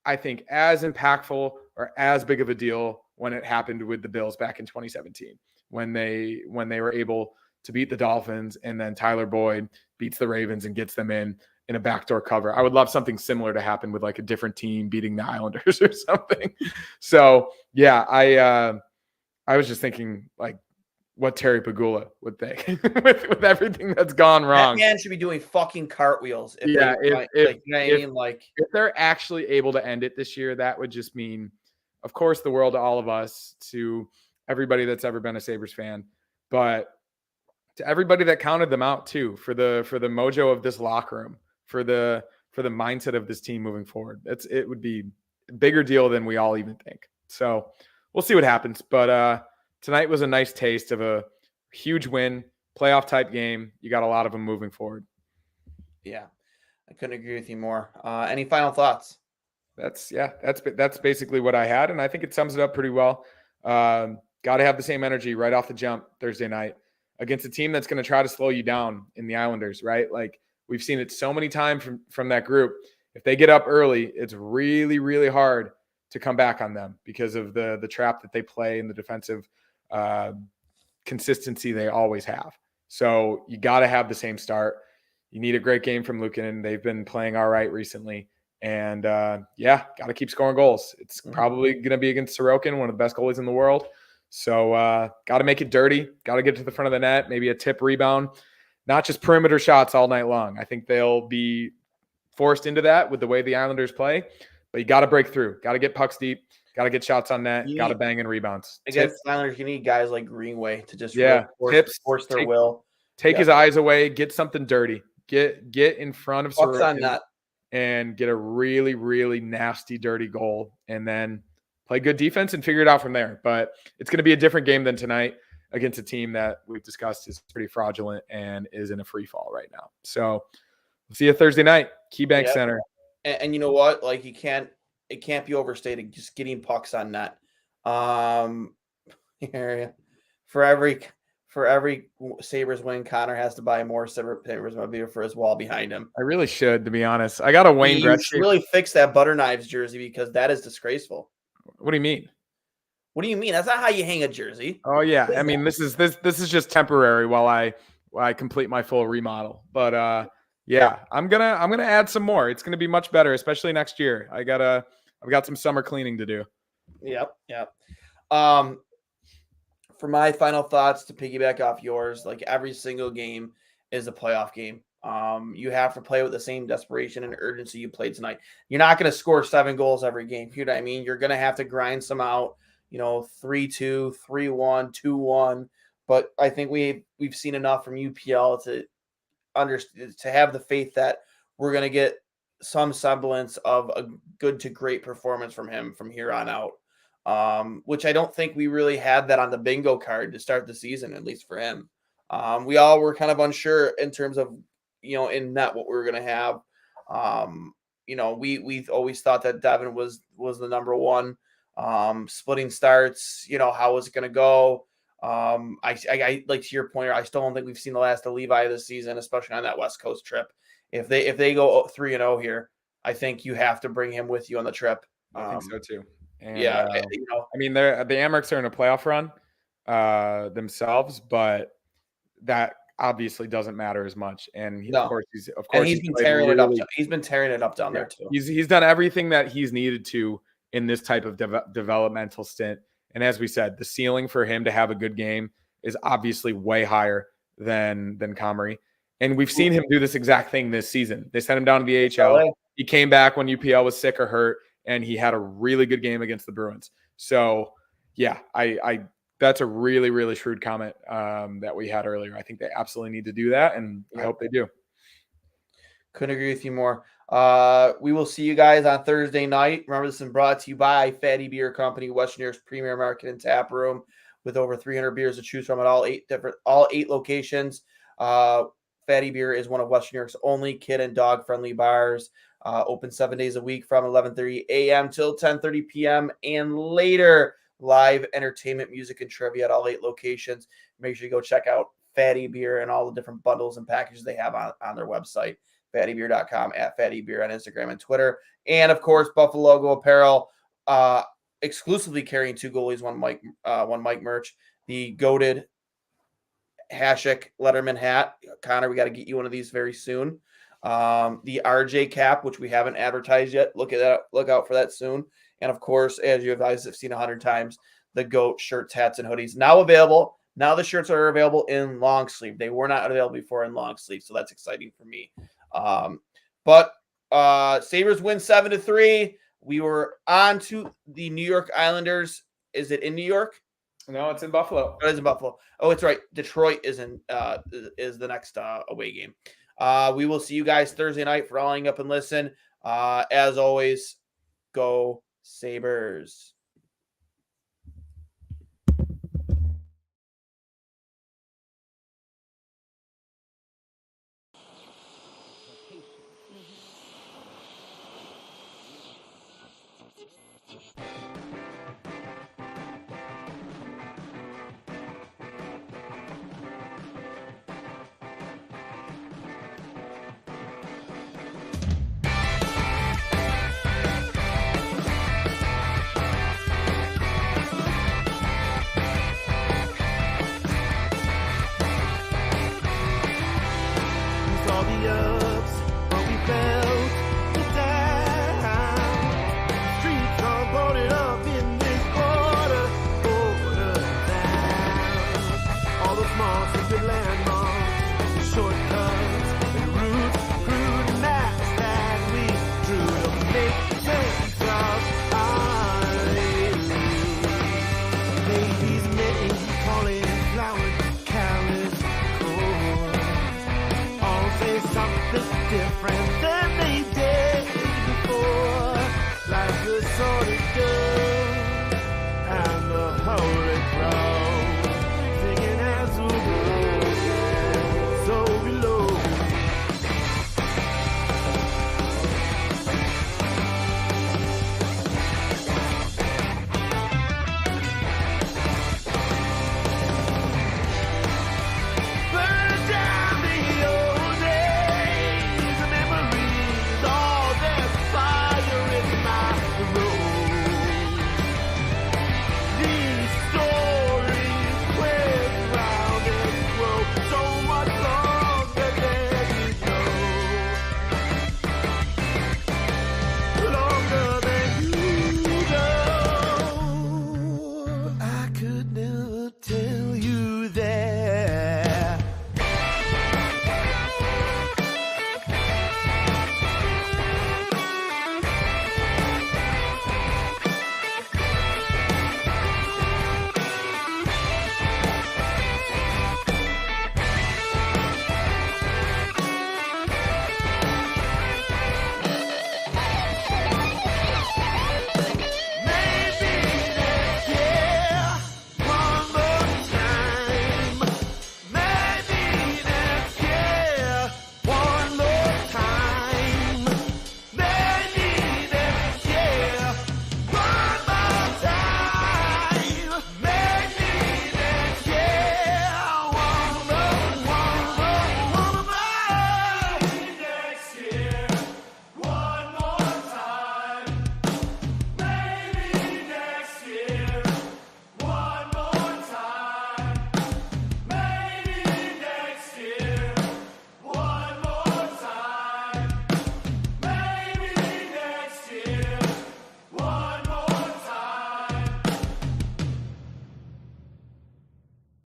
I think, as impactful or as big of a deal when it happened with the Bills back in 2017, when they were able to beat the Dolphins, and then Tyler Boyd beats the Ravens and gets them in a backdoor cover. I would love something similar to happen with like a different team beating the Islanders or something. So yeah, I was just thinking like what Terry Pagula would think with everything that's gone wrong. That man should be doing fucking cartwheels. If they're actually able to end it this year, that would just mean, of course, the world to all of us, to everybody that's ever been a Sabres fan, but to everybody that counted them out too, for the mojo of this locker room, for the mindset of this team moving forward. It would be a bigger deal than we all even think. So we'll see what happens. But tonight was a nice taste of a huge win, playoff type game. You got a lot of them moving forward. Yeah, I couldn't agree with you more. Any final thoughts? That's basically what I had, and I think it sums it up pretty well. Got to have the same energy right off the jump Thursday night against a team that's going to try to slow you down in the Islanders, right? Like, we've seen it so many times from that group. If they get up early, it's really, really hard to come back on them because of the trap that they play and the defensive consistency they always have. So you got to have the same start. You need a great game from Luukkonen. They've been playing all right recently. And got to keep scoring goals. It's probably going to be against Sorokin, one of the best goalies in the world. So got to make it dirty. Got to get to the front of the net, maybe a tip rebound, not just perimeter shots all night long. I think they'll be forced into that with the way the Islanders play, but you got to break through, got to get pucks deep, got to get shots on net, got to bang in rebounds. Against the Islanders, you need guys like Greenway to just force their will. Take his eyes away, get something dirty, get in front of Sorokin and get a really, really nasty, dirty goal, and then play good defense and figure it out from there. But it's going to be a different game than tonight against a team that we've discussed is pretty fraudulent and is in a free fall right now. So we'll see you Thursday night, KeyBank Center. And you know what? Like it can't be overstated. Just getting pucks on net. For every Sabres win, Connor has to buy more Sabres mobile for his wall behind him. I really should, to be honest. I got a Wayne Gretzky. You should really fix that Butter Knives jersey because that is disgraceful. What do you mean? What do you mean? That's not how you hang a jersey. Oh yeah, I mean this is just temporary while I complete my full remodel. But yeah, I'm gonna add some more. It's gonna be much better, especially next year. I've got some summer cleaning to do. Yep. For my final thoughts, to piggyback off yours, like every single game is a playoff game. You have to play with the same desperation and urgency you played tonight. You're not going to score 7 goals every game. You know what I mean? You're going to have to grind some out, 3-2, 3-1, 2-1. But I think we've seen enough from UPL to have the faith that we're going to get some semblance of a good to great performance from him from here on out. Which I don't think we really had that on the bingo card to start the season, at least for him. We all were kind of unsure in terms of, in net what we were going to have. We've always thought that Devin was the number one. Splitting starts, how was it going to go? I like to your point, I still don't think we've seen the last of Levi this season, especially on that West Coast trip. If they go 3-0 here, I think you have to bring him with you on the trip. I think so too. And, I mean, the Amerks are in a playoff run themselves, but that obviously doesn't matter as much. And he's been tearing it up. He's been tearing it up down there too. He's done everything that he's needed to in this type of developmental stint. And as we said, the ceiling for him to have a good game is obviously way higher than Comrie. And we've seen him do this exact thing this season. They sent him down to the AHL. He came back when UPL was sick or hurt, and he had a really good game against the Bruins. So, yeah, I that's a really, really shrewd comment that we had earlier. I think they absolutely need to do that, and I hope they do. Couldn't agree with you more. We will see you guys on Thursday night. Remember, this is brought to you by Fatty Beer Company, Western New York's premier market and tap room, with over 300 beers to choose from at all eight locations. Fatty Beer is one of Western New York's only kid and dog friendly bars. Open 7 days a week from 11:30 a.m. till 10:30 p.m. and later. Live entertainment, music, and trivia at all 8 locations. Make sure you go check out Fatty Beer and all the different bundles and packages they have on their website. fattybeer.com, at Fatty Beer on Instagram and Twitter. And, of course, Buffalo Logo Apparel, exclusively carrying 2 goalies, one Mike merch. The goated Hasek Letterman hat. Connor, we got to get you one of these very soon. The RJ cap, which we haven't advertised yet. Look out for that soon. And of course, as you guys have seen 100 times, the GOAT shirts, hats, and hoodies now available. Now the shirts are available in long sleeve. They were not available before in long sleeve, so that's exciting for me. But Sabres win 7-3. We were on to the New York Islanders. Is it in New York? No, it's in Buffalo. It is in Buffalo. Oh, it's right. Detroit is the next away game. We will see you guys Thursday night for Alling Up and Listen. As always, go Sabres. take